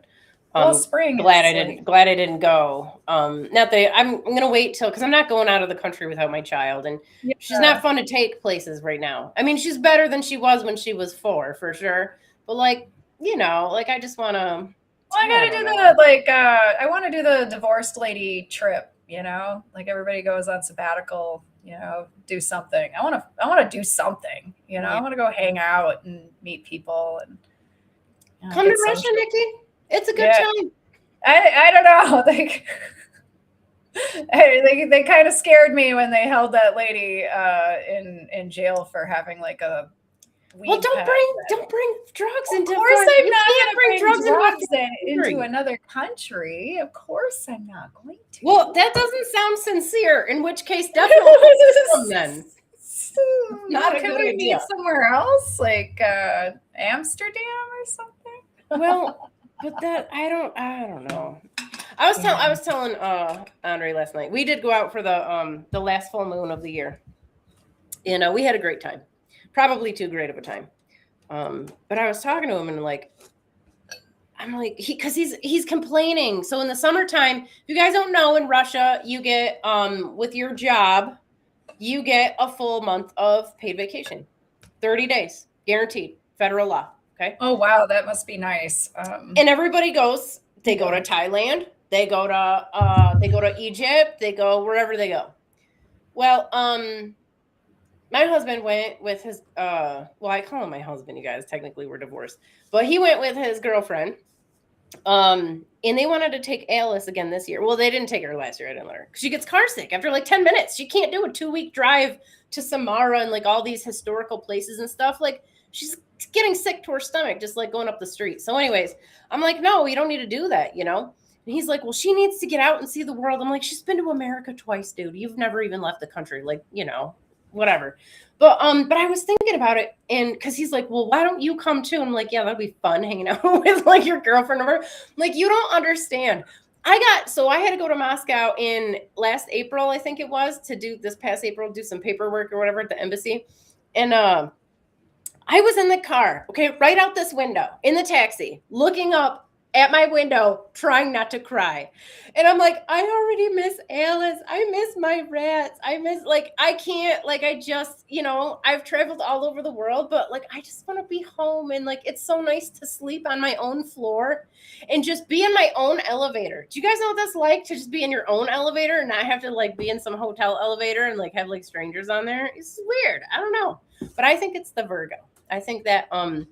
well, spring Glad is I didn't. like, Glad I didn't go. Not that I'm gonna wait till because I'm not going out of the country without my child, and she's yeah. not fun to take places right now. I mean, she's better than she was when she was 4 for sure. But like, like I just want to. Well, I gotta do know. I want to do the divorced lady trip, like everybody goes on sabbatical, do something. I want to do something, Yeah. I want to go hang out and meet people and Come get to Russia, social. Nikki. It's a good Yeah. time. I don't know. They kind of scared me when they held that lady in jail for having like a weed Well, don't pen. bring drugs into. Of course, I'm not going to bring drugs into into another country. Of course, I'm not going to. Well, that doesn't sound sincere. In which case, definitely then. Not a Can good we idea. meet somewhere else, like Amsterdam or something? Well, but that I don't know. I was telling Andre last night. We did go out for the last full moon of the year, and we had a great time. Probably too great of a time. But I was talking to him and I'm like because he's complaining. So in the summertime, if you guys don't know, in Russia, you get with your job, you get a full month of paid vacation, 30 days guaranteed, federal law. Okay. Oh wow, that must be nice. And everybody goes. They go to Thailand. They go to Egypt. They go wherever they go. Well, my husband went with his I call him my husband, you guys. Technically we're divorced. But he went with his girlfriend. And they wanted to take Alice again this year. Well, they didn't take her last year. I didn't let her. She gets car sick after like 10 minutes. She can't do a 2-week drive to Samara and like all these historical places and stuff. Like she's getting sick to her stomach just like going up the street. So anyways, I'm like, no, you don't need to do that, And he's like, well, she needs to get out and see the world. I'm like, she's been to America twice, dude. You've never even left the country. Like, whatever. But I was thinking about it, and because he's like, well, why don't you come too? And I'm like, yeah, that'd be fun hanging out with like your girlfriend or whatever. Like, you don't understand. I had to go to Moscow in last April, I think it was, this past April, do some paperwork or whatever at the embassy. And I was in the car, okay, right out this window in the taxi, looking up at my window, trying not to cry. And I'm like, I already miss Alice. I miss my rats. I can't, I just, I've traveled all over the world, but I just want to be home. And it's so nice to sleep on my own floor and just be in my own elevator. Do you guys know what that's like to just be in your own elevator and not have to be in some hotel elevator and have strangers on there? It's weird. I don't know. But I think it's the Virgo. I think that, I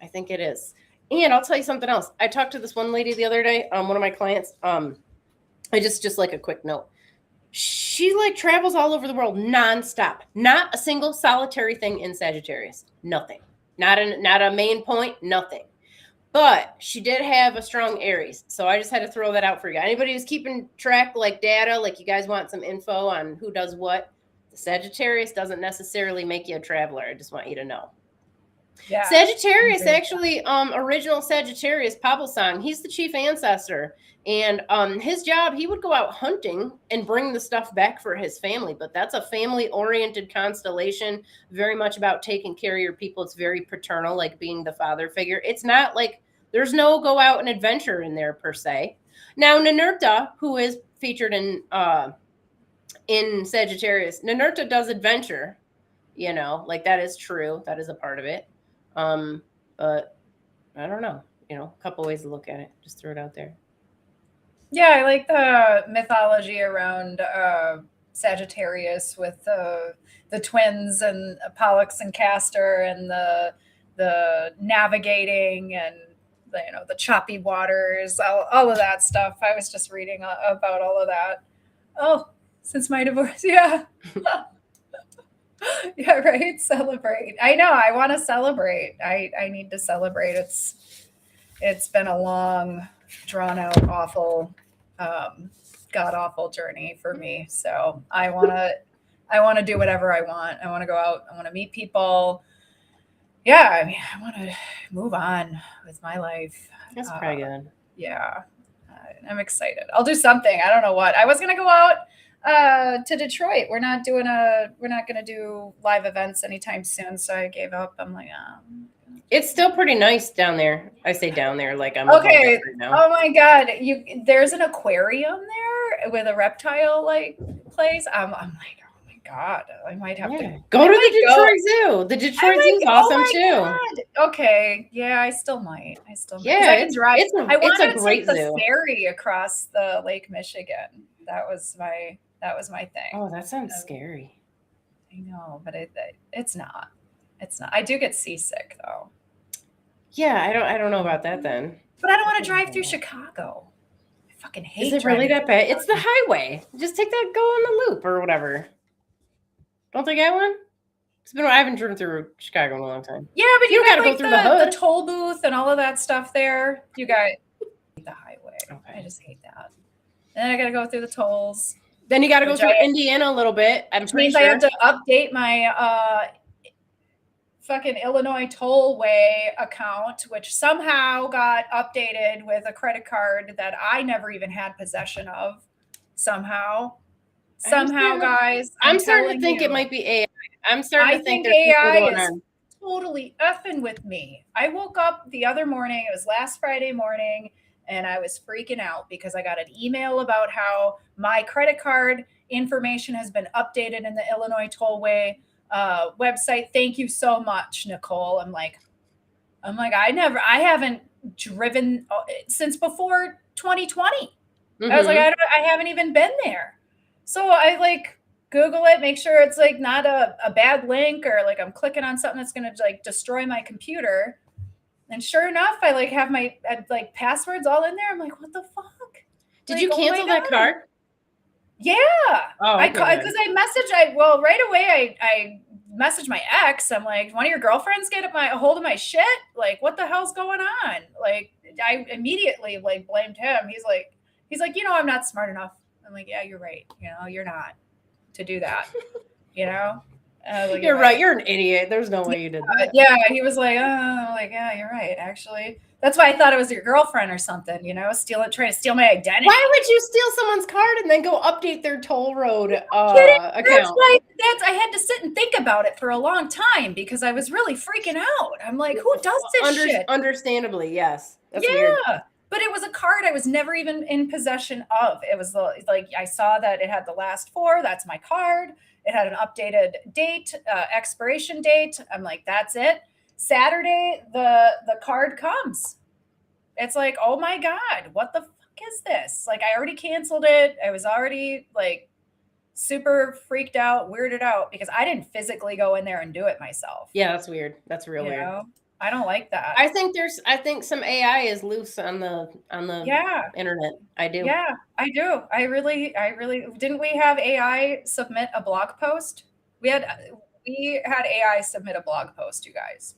think it is. And I'll tell you something else. I talked to this one lady the other day, one of my clients. I just like a quick note. She travels all over the world nonstop. Not a single solitary thing in Sagittarius. Nothing. Not a main point. Nothing. But she did have a strong Aries. So I just had to throw that out for you. Anybody who's keeping track, data, you guys want some info on who does what. The Sagittarius doesn't necessarily make you a traveler. I just want you to know. Yeah, Sagittarius, actually, original Sagittarius, Pablo-san, he's the chief ancestor. And his job, he would go out hunting and bring the stuff back for his family. But that's a family-oriented constellation, very much about taking care of your people. It's very paternal, being the father figure. It's not there's no go out and adventure in there, per se. Now, Ninurta, who is featured in Sagittarius, Ninurta does adventure, that is true. That is a part of it. But I don't know, a couple ways to look at it. Just throw it out there. Yeah, I like the mythology around Sagittarius with the twins and Pollux and Castor and the navigating and the choppy waters, all of that stuff. I was just reading about all of that. Oh, since my divorce, yeah. Yeah, right. Celebrate. I know. I want to celebrate. I need to celebrate. It's been a long, drawn out, awful, god awful journey for me. So I want to do whatever I want. I want to go out. I want to meet people. Yeah, I mean, I want to move on with my life. That's pretty good. Yeah, I'm excited. I'll do something. I don't know what. I was gonna go out to Detroit. We're not gonna do live events anytime soon. So I gave up. I'm like, it's still pretty nice down there. I say down there, like I'm okay. Right now. Oh my god, there's an aquarium there with a reptile like place. I'm like, oh my god, I might have to go to the Detroit Zoo. The Detroit Zoo is awesome too. God. Okay, yeah, I still might. Yeah, I can drive. I wanted to take the zoo. ferry across the Lake Michigan. That was my thing. Oh, that sounds scary. I know, but it's not. It's not. I do get seasick though. Yeah, I don't know about that then. But I don't want to drive through Chicago. I fucking hate. Is it really that bad? It's the highway. Just take that, go on the loop or whatever. Don't they get one? I haven't driven through Chicago in a long time. Yeah, but you got to go through the toll booth and all of that stuff there. You got the highway. Okay. I just hate that. And then I got to go through the tolls. Then you got to go through Indiana a little bit. Which means I have to update my fucking Illinois tollway account, which somehow got updated with a credit card that I never even had possession of. Somehow, guys. I'm starting to think it might be AI. I think AI is totally effing with me. I woke up the other morning. It was last Friday morning. And I was freaking out because I got an email about how my credit card information has been updated in the Illinois tollway website. Thank you so much, Nicole. I'm like, I haven't driven since before 2020. Mm-hmm. I was like, I haven't even been there. So I like Google it, make sure it's like not a bad link or like I'm clicking on something that's going to like destroy my computer. And sure enough, I like have my like passwords all in there. I'm like, what the fuck? Did you cancel that card? Yeah. Oh, because I right away I messaged my ex. I'm like, one of your girlfriends get a hold of my shit? Like, what the hell's going on? Like, I immediately like blamed him. He's like, I'm not smart enough. I'm like, yeah, you're right. You're not to do that. Like, you're right. You're an idiot. There's no way you did that. Yeah, he was like, oh, like, yeah, you're right. Actually, that's why I thought it was your girlfriend or something. Trying to steal my identity. Why would you steal someone's card and then go update their toll road account? I had to sit and think about it for a long time because I was really freaking out. I'm like, who does this shit? Understandably, yes. That's weird. But it was a card I was never even in possession of. It was like I saw that it had the last four. That's my card. It had an updated date, expiration date. I'm like, that's it. Saturday, the card comes. It's like, oh my God, what the fuck is this? Like, I already canceled it. I was already like super freaked out, weirded out because I didn't physically go in there and do it myself. Yeah, that's weird. That's real weird. I don't like that. I think some AI is loose on the internet. I do. Yeah, I do. I really didn't we have AI submit a blog post? We had AI submit a blog post, you guys.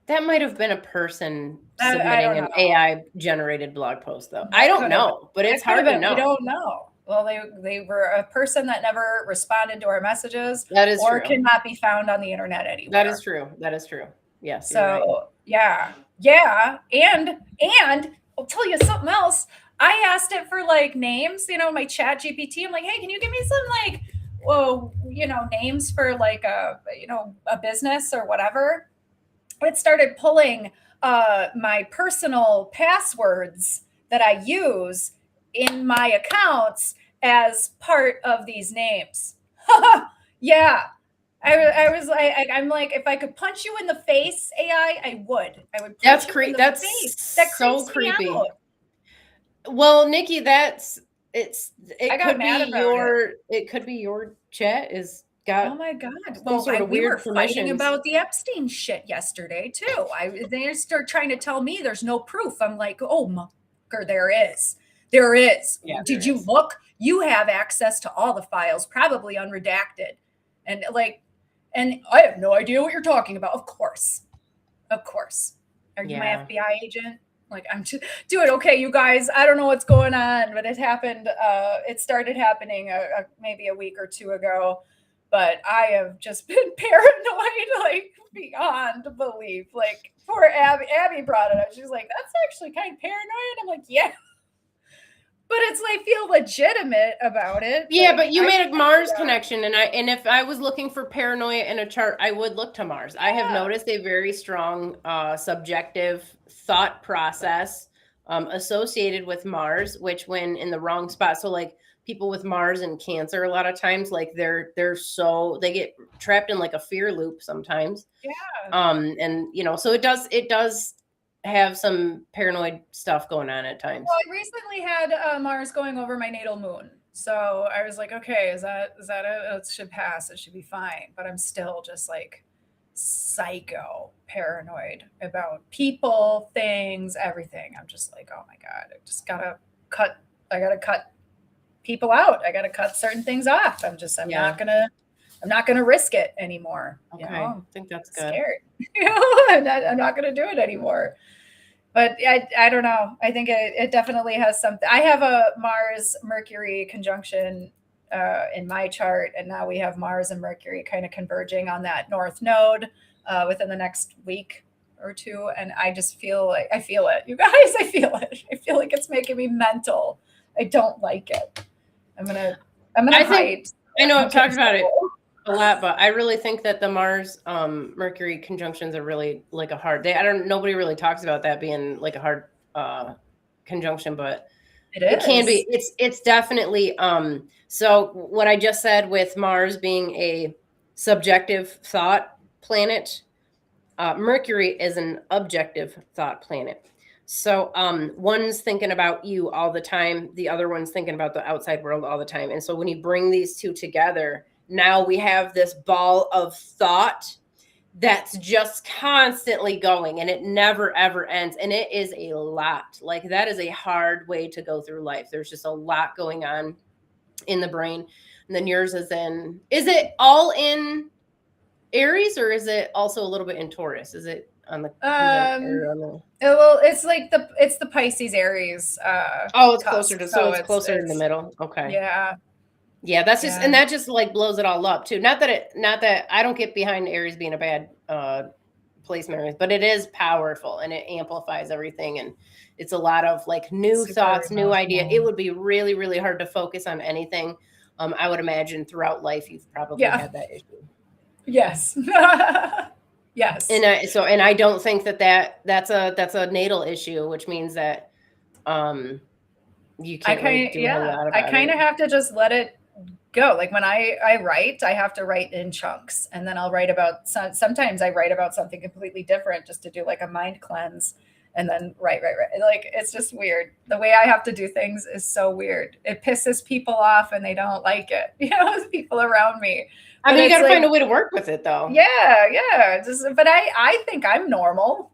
That might have been a person submitting an AI generated blog post though. I don't know, but it's hard to know. We don't know. Well, they were a person that never responded to our messages. That is or true. Cannot be found on the internet anywhere. That is true. Yes. So yeah. And I'll tell you something else. I asked it for like names, my chat GPT. I'm like, hey, can you give me some like, names for like a business or whatever. It started pulling my personal passwords that I use in my accounts as part of these names. Yeah. I was like, I'm like, if I could punch you in the face, AI, I would. I would. That's creepy. That's so creepy. Well, Nikki, it could be your chat is got Oh my God. some Well, sort of we were weird fighting permissions. about the Epstein shit yesterday too. They start trying to tell me there's no proof. I'm like, oh, mucker, there is. There is. Yeah, Did there you is. look? You have access to all the files, probably unredacted. And I have no idea what you're talking about. Of course. Of course. Are you my Yeah. FBI agent? Like, I'm just doing okay, you guys. I don't know what's going on, but it happened. It started happening maybe a week or two ago. But I have just been paranoid, like beyond belief. Like poor Abby. Abby brought it up. She's like, "That's actually kind of paranoid." I'm like, "Yeah," but it's like feel legitimate about it. Yeah, like, but you made a Mars connection, and if I was looking for paranoia in a chart, I would look to Mars. I have noticed a very strong subjective thought process associated with Mars, which when in the wrong spot, so like people with Mars and Cancer, a lot of times, like they get trapped in like a fear loop sometimes. Yeah. And so it does have some paranoid stuff going on at times. Well, I recently had Mars going over my natal moon. So I was like, okay, is that it? It should pass. It should be fine. But I'm still just like psycho paranoid about people, things, everything. I'm just like, oh my God, I gotta cut people out. I gotta cut certain things off. I'm not gonna risk it anymore. Okay. I think that's good. Scared. I'm not gonna do it anymore. But I don't know. I think it definitely has something. I have a Mars Mercury conjunction in my chart, and now we have Mars and Mercury kind of converging on that north node within the next week or two. And I just feel it. You guys, I feel it. I feel like it's making me mental. I don't like it. I'm gonna hide. I know I've talked about it a lot, but I really think that the Mars Mercury conjunctions are really like a hard. Nobody really talks about that being like a hard conjunction, but it can be. It's definitely. So what I just said with Mars being a subjective thought planet, Mercury is an objective thought planet. So one's thinking about you all the time, the other one's thinking about the outside world all the time. And so when you bring these two together, now we have this ball of thought that's just constantly going, and it never ever ends. And it is a lot. Like that is a hard way to go through life. There's just a lot going on in the brain. And then yours is it all in Aries, or is it also a little bit in Taurus? Is it on the it's like the Pisces Aries it's closer to it's closer in the middle. Okay. Yeah, that's just and that just like blows it all up too. Not that I don't get behind Aries being a bad placement, but it is powerful and it amplifies everything, and it's a lot of like new thoughts, new idea. It would be really, really hard to focus on anything. I would imagine throughout life you've probably had that issue. Yes. Yes. And I don't think that's a natal issue, which means that you can't really do a lot about it. I kind of have to just let it go. Like when I write, I have to write in chunks, and then I'll write about sometimes I write about something completely different just to do like a mind cleanse, and then write. Like it's just weird. The way I have to do things is so weird. It pisses people off and they don't like it. People around me. I mean, you got to find a way to work with it, though. Yeah. But I think I'm normal.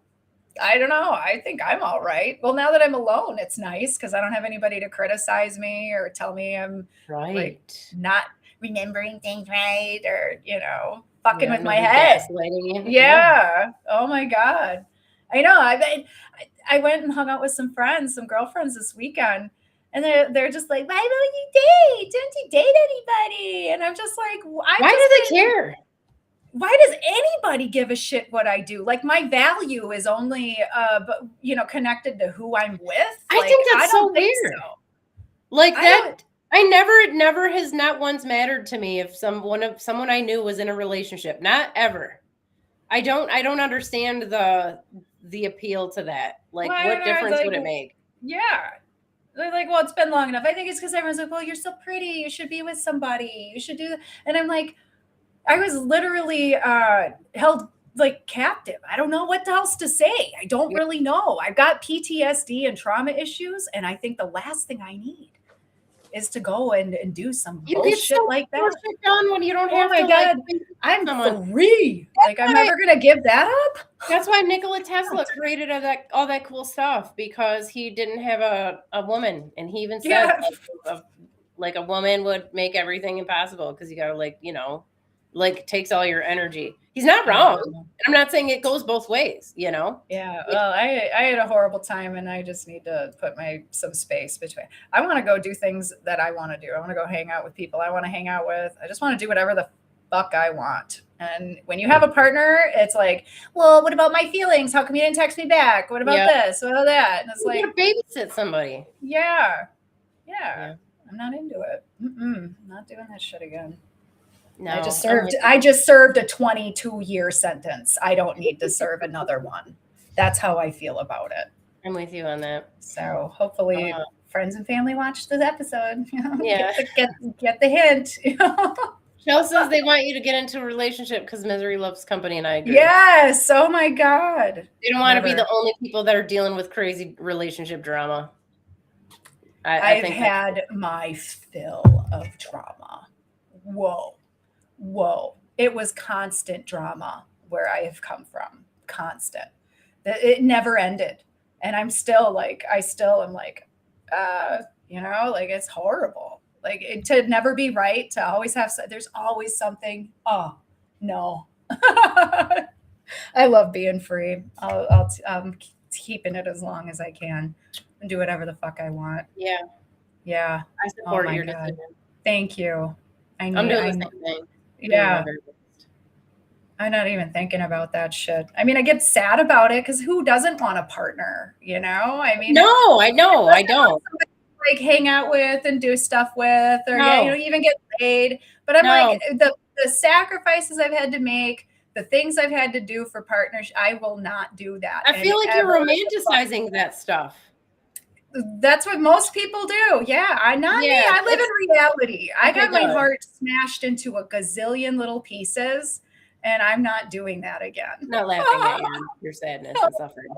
I don't know. I think I'm all right. Well, now that I'm alone, it's nice because I don't have anybody to criticize me or tell me I'm like not remembering things right or fucking with my head. Yeah. Oh my God. I know. I went and hung out with some girlfriends this weekend. And they're just like, why won't you date? Don't you date anybody? And I'm just like, why do they care? Why does anybody give a shit what I do? Like my value is only, connected to who I'm with. I think that's so weird. Like that, it never has not once mattered to me if someone I knew was in a relationship. Not ever. I don't understand the appeal to that. Like, what difference would it make? Yeah. They're like, well, it's been long enough. I think it's because everyone's like, well, you're so pretty. You should be with somebody. You should do that. And I'm like, I was literally held like captive. I don't know what else to say. I don't really know. I've got PTSD and trauma issues. And I think the last thing I need is to go and do some You get bullshit so like that. shit done when you don't Oh have my to. God, Like, I'm someone. free. Like, I'm never gonna give that up. That's why Nikola Tesla created all that cool stuff, because he didn't have a woman, and he even said Yeah. like a woman would make everything impossible, because you gotta like takes all your energy. He's not wrong. And I'm not saying it goes both ways, you know? Yeah. Well, I had a horrible time, and I just need to put some space between. I want to go do things that I want to do. I want to go hang out with people I want to hang out with. I just want to do whatever the fuck I want. And when you have a partner, it's like, well, what about my feelings? How come you didn't text me back? What about this? What about that? And it's You like, gotta babysit somebody. Yeah. I'm not into it. Not doing that shit again. No, I just served a 22-year sentence. I don't need to serve another one. That's how I feel about it. I'm with you on that. So hopefully friends and family watch this episode. Yeah. Get the hint. Chell says they want you to get into a relationship because misery loves company, and I agree. Yes. Oh my God. They don't want to be the only people that are dealing with crazy relationship drama. I've had my fill of drama. Whoa. It was constant drama where I have come from. Constant. It never ended. And I'm still like, am like, like it's horrible. Like to never be right, to always have, there's always something. Oh, no. I love being free. I'm keeping it as long as I can and do whatever the fuck I want. Yeah. I support your decision. Thank you. I'm doing the same thing. Yeah. I'm not even thinking about that shit. I mean, I get sad about it because who doesn't want a partner? You know? I mean, no, I know. I don't. Like hang out with and do stuff with, or even get paid. But I'm like, the sacrifices I've had to make, the things I've had to do for partners, I will not do that. I feel like you're romanticizing that stuff. That's what most people do. Yeah, me. I live in reality. I got my heart smashed into a gazillion little pieces, and I'm not doing that again. Not laughing at your sadness and suffering.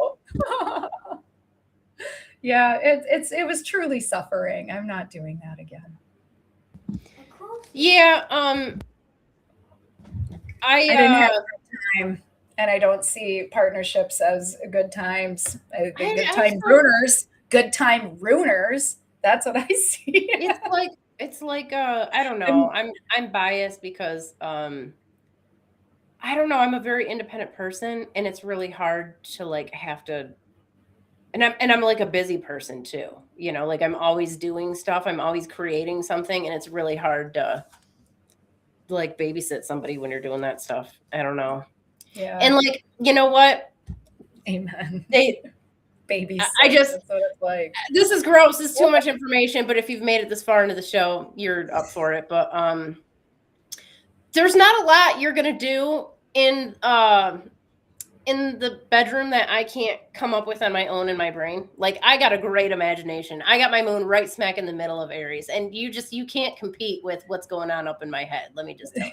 Yeah, it was truly suffering. I'm not doing that again. Yeah, I didn't have a good time, and I don't see partnerships as good times. Good time ruiners. That's what I see. It's like I don't know. I'm biased because I don't know. I'm a very independent person, and it's really hard to like have to. And I'm like a busy person too. You know, like I'm always doing stuff. I'm always creating something, and it's really hard to like babysit somebody when you're doing that stuff. I don't know. Yeah. And like, you know what? Amen. Babies. That's what it's like. This is gross. This is too much information, but if you've made it this far into the show, you're up for it. But there's not a lot you're gonna do in the bedroom that I can't come up with on my own in my brain. Like I got a great imagination. I got my moon right smack in the middle of Aries, and you can't compete with what's going on up in my head. Let me just tell you.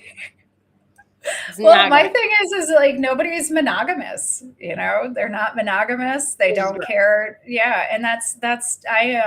Well, my thing is like nobody's monogamous, you know, they're not monogamous. They don't care. Yeah. And that's, I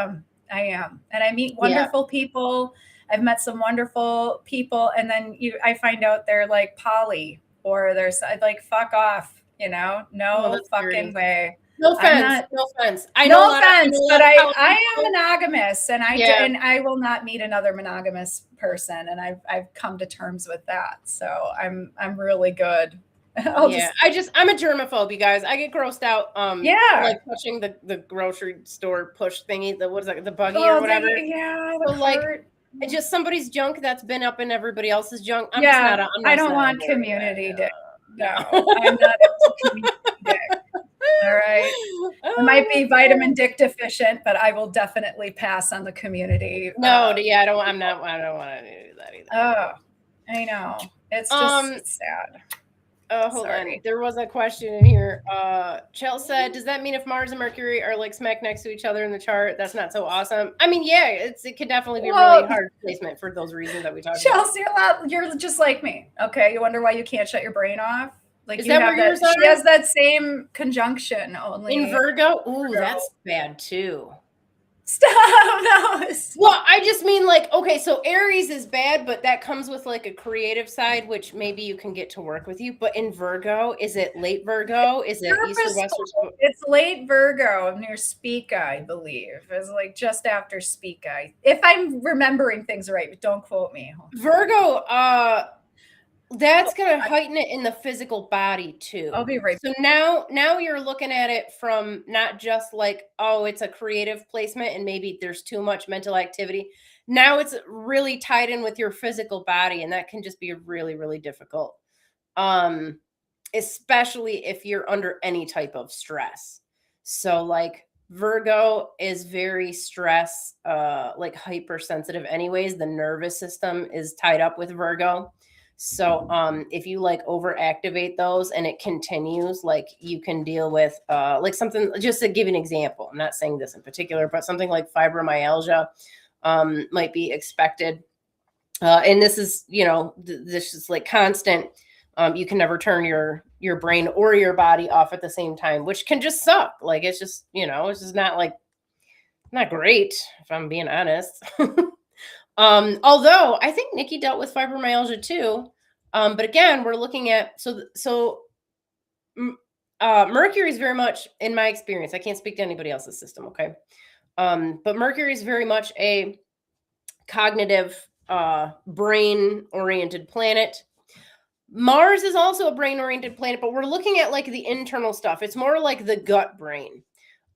am. And I meet wonderful people. I've met some wonderful people. And then I find out they're like poly, or there's like, fuck off, you know, no fucking way. No offense. No offense. No offense, but I am monogamous, and I will not meet another monogamous person, and I've come to terms with that. So I'm really good. I'm a germaphobe, you guys. I get grossed out. Like touching the grocery store push thingy. The buggy or whatever. It's just somebody's junk that's been up in everybody else's junk. I don't want community dick. No, I'm not into community dick. All right. I might be vitamin dick deficient, but I will definitely pass on the community. I don't want to do that either. Oh, I know. It's just it's sad. Hold on. There was a question in here. Chell said, does that mean if Mars and Mercury are like smack next to each other in the chart, that's not so awesome? I mean, yeah, it could definitely be a really hard placement for those reasons that we talked about. Chelsea, you're just like me. Okay. You wonder why you can't shut your brain off? Like is that where yours are? She has that same conjunction only. In Virgo? Ooh, that's bad too. Stop. No. Well, I just mean like, okay, so Aries is bad, but that comes with like a creative side, which maybe you can get to work with you. But in Virgo, is it late Virgo? Is it East or West? It's late Virgo near Spica, I believe. It's like just after Spica. If I'm remembering things right, but don't quote me. Virgo, that's going to heighten it in the physical body too. I'll be right back. So now you're looking at it from not just like, oh, it's a creative placement and maybe there's too much mental activity. Now it's really tied in with your physical body, and that can just be really, really difficult. Especially if you're under any type of stress. So like Virgo is very stress, like hypersensitive anyways. The nervous system is tied up with Virgo. So if you like overactivate those and it continues, like you can deal with like something, just to give you an example, I'm not saying this in particular, but something like fibromyalgia might be expected. And this is, this is like constant. You can never turn your brain or your body off at the same time, which can just suck. Like, it's just, it's just not great, if I'm being honest. Although I think Nikki dealt with fibromyalgia too. But again, we're looking at, Mercury is very much, in my experience, I can't speak to anybody else's system. Okay. But Mercury is very much a cognitive, brain oriented planet. Mars is also a brain oriented planet, but we're looking at like the internal stuff. It's more like the gut brain.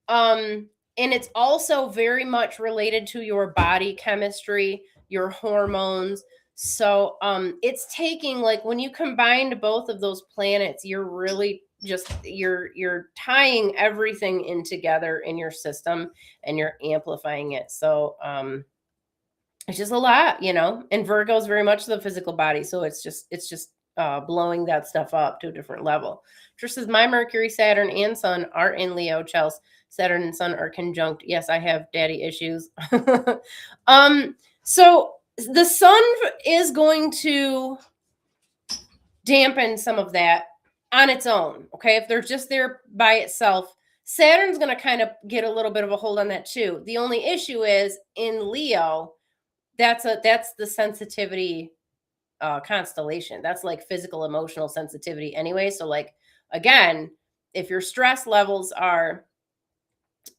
And it's also very much related to your body chemistry, your hormones. So it's taking, like, when you combined both of those planets, you're really just you're tying everything in together in your system and you're amplifying it. So it's just a lot, and Virgo is very much the physical body. So it's just blowing that stuff up to a different level. Trish says, my Mercury, Saturn, and Sun are in Leo. Chelsea, Saturn and Sun are conjunct. Yes, I have daddy issues. So the Sun is going to dampen some of that on its own. Okay, if they're just there by itself, Saturn's going to kind of get a little bit of a hold on that too. The only issue is in Leo, that's the sensitivity constellation. That's like physical, emotional sensitivity anyway. So like, again, if your stress levels are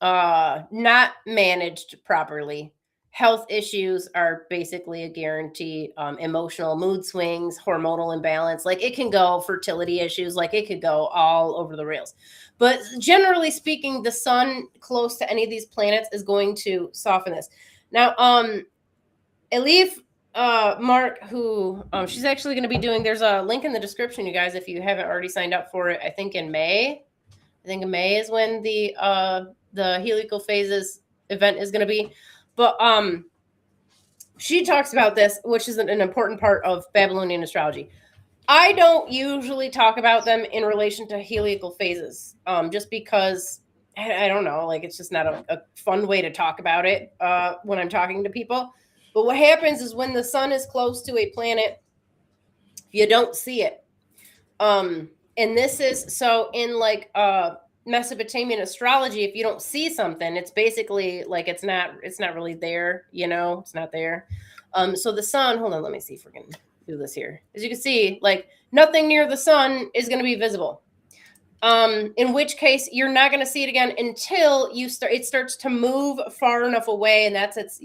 not managed properly, health issues are basically a guarantee. Emotional mood swings, hormonal imbalance, like it can go, fertility issues, like it could go all over the rails. But generally speaking, the Sun close to any of these planets is going to soften this. Now, Elif Mark, who she's actually going to be doing, there's a link in the description, you guys, if you haven't already signed up for it. I think in May is when the Heliacal Phases event is going to be. But she talks about this, which is an important part of Babylonian astrology. I don't usually talk about them in relation to heliacal phases, just because I don't know, like it's just not a fun way to talk about it when I'm talking to people. But what happens is when the Sun is close to a planet, you don't see it. And this is so in like Mesopotamian astrology, if you don't see something, it's basically like it's not really there, it's not there. So the Sun, hold on, let me see if we can do this here. As you can see, like nothing near the Sun is going to be visible. In which case you're not going to see it again until it starts to move far enough away. And that's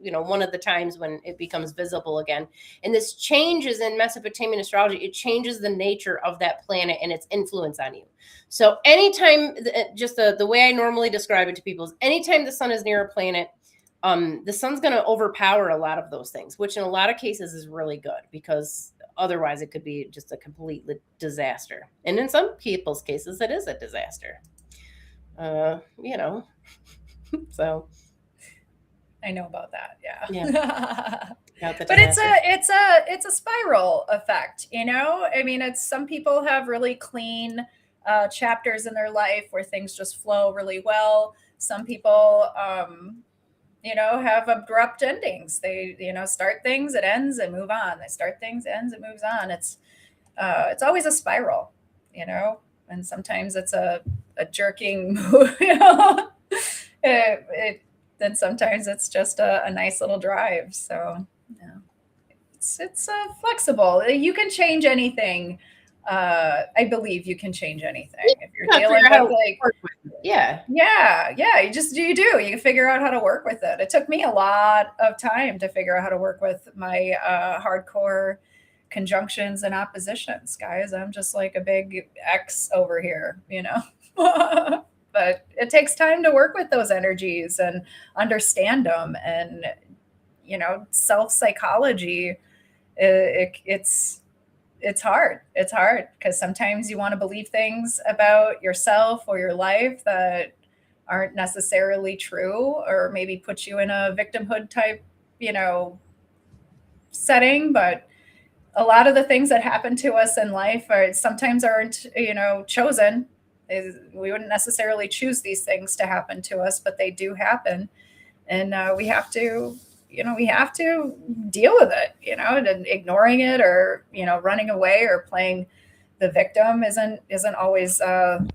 one of the times when it becomes visible again. And this changes in Mesopotamian astrology. It changes the nature of that planet and its influence on you. So anytime, just the way I normally describe it to people is anytime the Sun is near a planet, the Sun's going to overpower a lot of those things, which in a lot of cases is really good, because otherwise it could be just a complete disaster. And in some people's cases, it is a disaster. So I know about that. Yeah. But it's a spiral effect, I mean, it's, some people have really clean chapters in their life where things just flow really well. Some people have abrupt endings. They, start things, it ends, and move on. They start things, ends, it moves on. It's always a spiral, and sometimes it's a jerking move, then sometimes it's just a nice little drive. So yeah, it's flexible. You can change anything. I believe you can change anything if you're dealing with like, yeah. You figure out how to work with it. It took me a lot of time to figure out how to work with my hardcore conjunctions and oppositions, guys. I'm just like a big X over here, you know. But it takes time to work with those energies and understand them. And, you know, self-psychology, it's hard. It's hard because sometimes you want to believe things about yourself or your life that aren't necessarily true, or maybe put you in a victimhood type, you know, setting. But a lot of the things that happen to us in life sometimes aren't, you know, chosen. We wouldn't necessarily choose these things to happen to us, but they do happen. And we have to deal with it, you know, and ignoring it, or, you know, running away or playing the victim isn't always the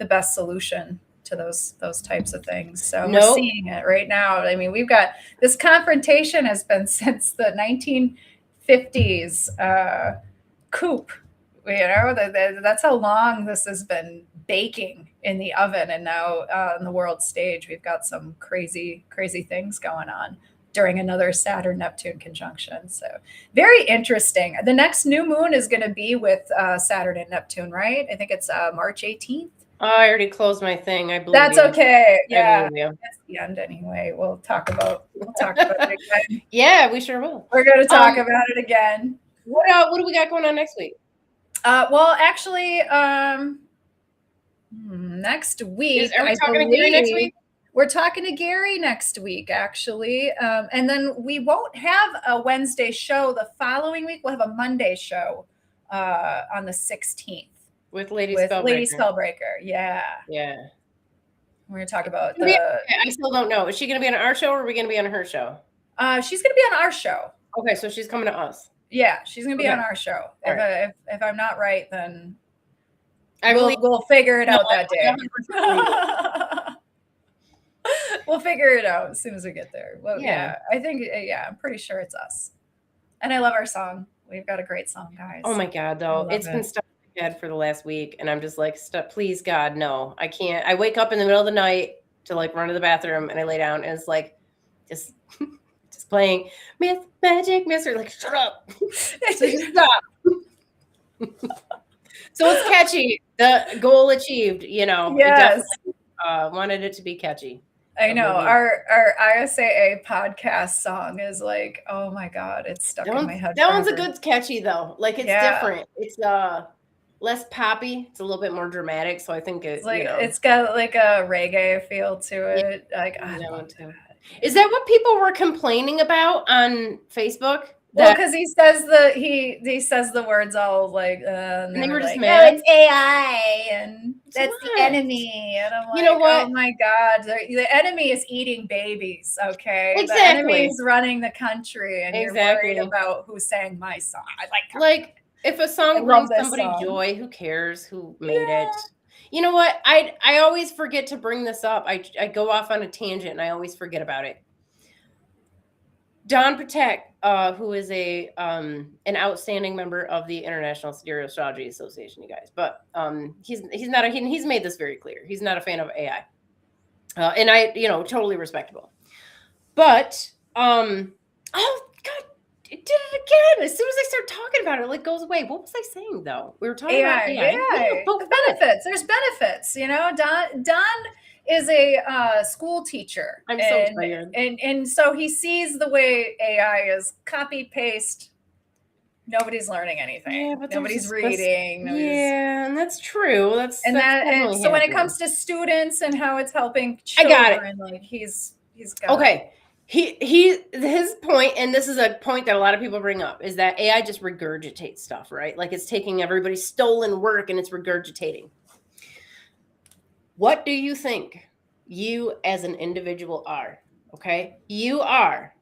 best solution to those types of things. So We're seeing it right now. I mean, we've got this confrontation has been since the 1950s coup. You know, that's how long this has been baking in the oven. And now on the world stage, we've got some crazy things going on during another Saturn-Neptune conjunction. So very interesting. The next new moon is going to be with Saturn and Neptune, right? I think it's March 18th. Oh, I already closed my thing. I believe that's you. Okay. Yeah, that's the end anyway. We'll talk about it again. Yeah, we sure will. We're going to talk about it again. What do we got going on next week? Well, actually, next week. Are we talking to Gary next week? We're talking to Gary next week, actually. And then we won't have a Wednesday show the following week. We'll have a Monday show on the 16th. With Lady Spellbreaker. Yeah. Yeah. We're going to talk about I still don't know. Is she going to be on our show, or are we going to be on her show? She's going to be on our show. Okay, so she's coming to us. Yeah, she's going to be on our show. If I'm not right, then we'll figure it out that day. We'll figure it out as soon as we get there. Well, yeah, I think, I'm pretty sure it's us. And I love our song. We've got a great song, guys. Oh my God, though. It's been stuck in my head for the last week. And I'm just like, please, God, no, I can't. I wake up in the middle of the night to like run to the bathroom, and I lay down, and it's like, just playing Magick, Mystery. Like, shut up. So just stop. So it's catchy. The goal achieved, you know. Yes. We definitely wanted it to be catchy. I know. Our ISAA podcast song is like, oh my God, it's stuck in my head. That one's a good catchy though. Like, it's different. It's less poppy. It's a little bit more dramatic. So I think it's like, it's got like a reggae feel to it. Yeah, like, I love that. Is that what people were complaining about on Facebook? Well, because he says he says the words all like, and they were just like, mad. No, it's AI, and that's the enemy. And I'm like, you know what? Oh my God, the enemy is eating babies. Okay, exactly. The enemy is running the country, and you're worried about who sang my song. Like if a song brings somebody joy, who cares who made it? You know what? I always forget to bring this up. I go off on a tangent, and I always forget about it. Don Patek, who is an outstanding member of the International Sidereal Astrology Association, you guys, but he's made this very clear. He's not a fan of AI, and I totally respectable. But oh God, it did it again. As soon as I start talking about it, it like goes away. What was I saying though? We were talking about AI. Yeah, the benefits. There's benefits. You know, Don is a school teacher. I'm so tired. And so he sees the way AI is copy paste. Nobody's learning anything. Yeah, but nobody's reading. Yeah, and that's true. And so when it comes to students and how it's helping children, I got it. Like he's got okay. His point, and this is a point that a lot of people bring up, is that AI just regurgitates stuff, right? Like it's taking everybody's stolen work and it's regurgitating. What do you think you as an individual are? Okay. You are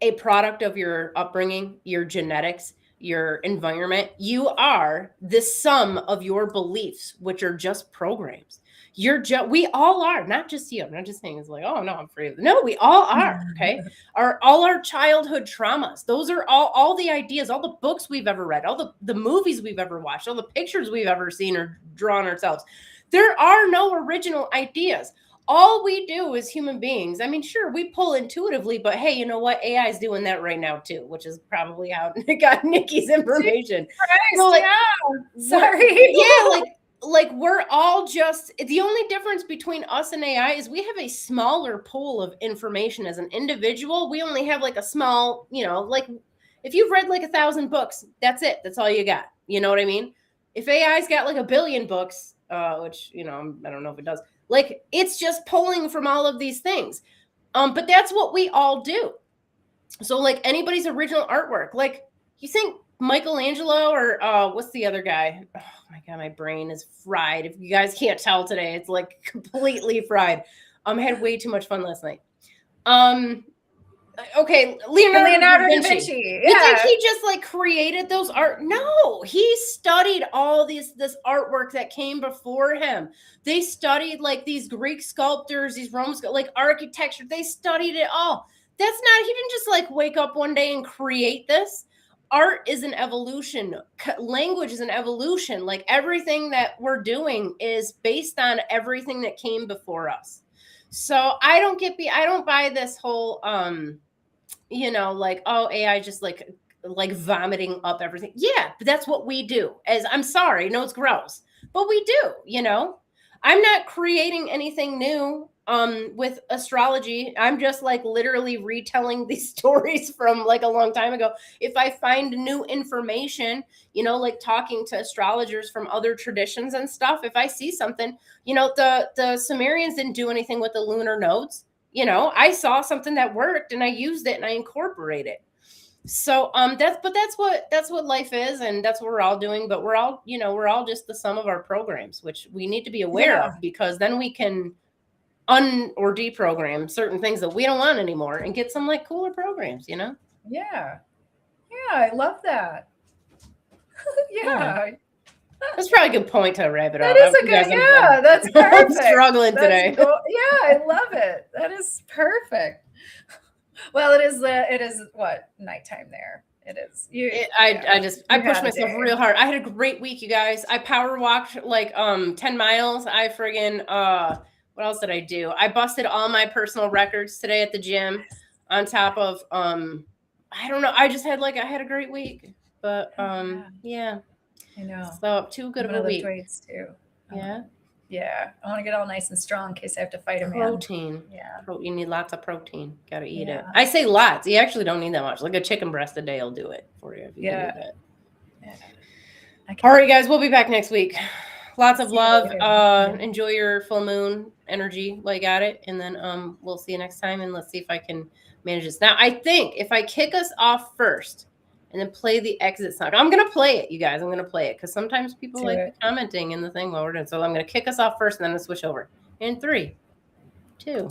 a product of your upbringing, your genetics, your environment. You are the sum of your beliefs, which are just programs. We all are, not just you. I'm not just saying it's like, oh no, I'm free. No, we all are. Okay. All our childhood traumas. Those are all the ideas, all the books we've ever read, all the movies we've ever watched, all the pictures we've ever seen or drawn ourselves. There are no original ideas. All we do as human beings, I mean, sure, we pull intuitively, but hey, you know what? AI is doing that right now too, which is probably how it got Nikki's information. So like, sorry. Yeah, like we're all just, the only difference between us and AI is we have a smaller pool of information as an individual. We only have like a small, like if you've read like 1,000 books, that's it. That's all you got. You know what I mean? If AI's got like 1 billion books, which, I don't know if it does, like it's just pulling from all of these things. But that's what we all do. So like anybody's original artwork, like you think Michelangelo or what's the other guy? Oh my God, my brain is fried. If you guys can't tell today, it's like completely fried. I had way too much fun last night. Okay, Leonardo da Vinci. Yeah. You think he just like created those art? No, he studied all this artwork that came before him. They studied like these Greek sculptors, these Roman like architecture. They studied it all. He didn't just like wake up one day and create this. Art is an evolution. Language is an evolution. Like everything that we're doing is based on everything that came before us. So I don't buy this whole, like, oh, AI just like vomiting up everything. Yeah, but that's what we do. I'm sorry, no, it's gross, but we do, I'm not creating anything new with astrology. I'm just like literally retelling these stories from like a long time ago. If I find new information, like talking to astrologers from other traditions and stuff, if I see something, the Sumerians didn't do anything with the lunar nodes. I saw something that worked and I used it and I incorporated it. So that's what life is, and that's what we're all doing. But we're all just the sum of our programs, which we need to be aware of, because then we can or deprogram certain things that we don't want anymore and get some like cooler programs, Yeah, I love that. Yeah. That's probably a good point to wrap it up. That is a good, that's perfect. I'm struggling today. I love it. That is perfect. Well, it is what, nighttime there. It is. I pushed myself real hard. I had a great week, you guys. I power walked like 10 miles. I friggin' what else did I do? I busted all my personal records today at the gym on top of I don't know. I had a great week. But yeah. I know. So too good of a week. Weights too. Yeah. Yeah. I want to get all nice and strong in case I have to fight a man. Protein. Yeah. You need lots of protein. Got to eat it. I say lots. You actually don't need that much. Like a chicken breast a day will do it for you. If you can do that. Yeah. All right, guys. We'll be back next week. Lots of love. Enjoy your full moon energy while you got it. And then we'll see you next time. And let's see if I can manage this. Now, I think if I kick us off first and then play the exit song. I'm going to play it, you guys. I'm going to play it because sometimes people like commenting in the thing while we're doing. So I'm going to kick us off first and then I'll switch over. In 3, 2,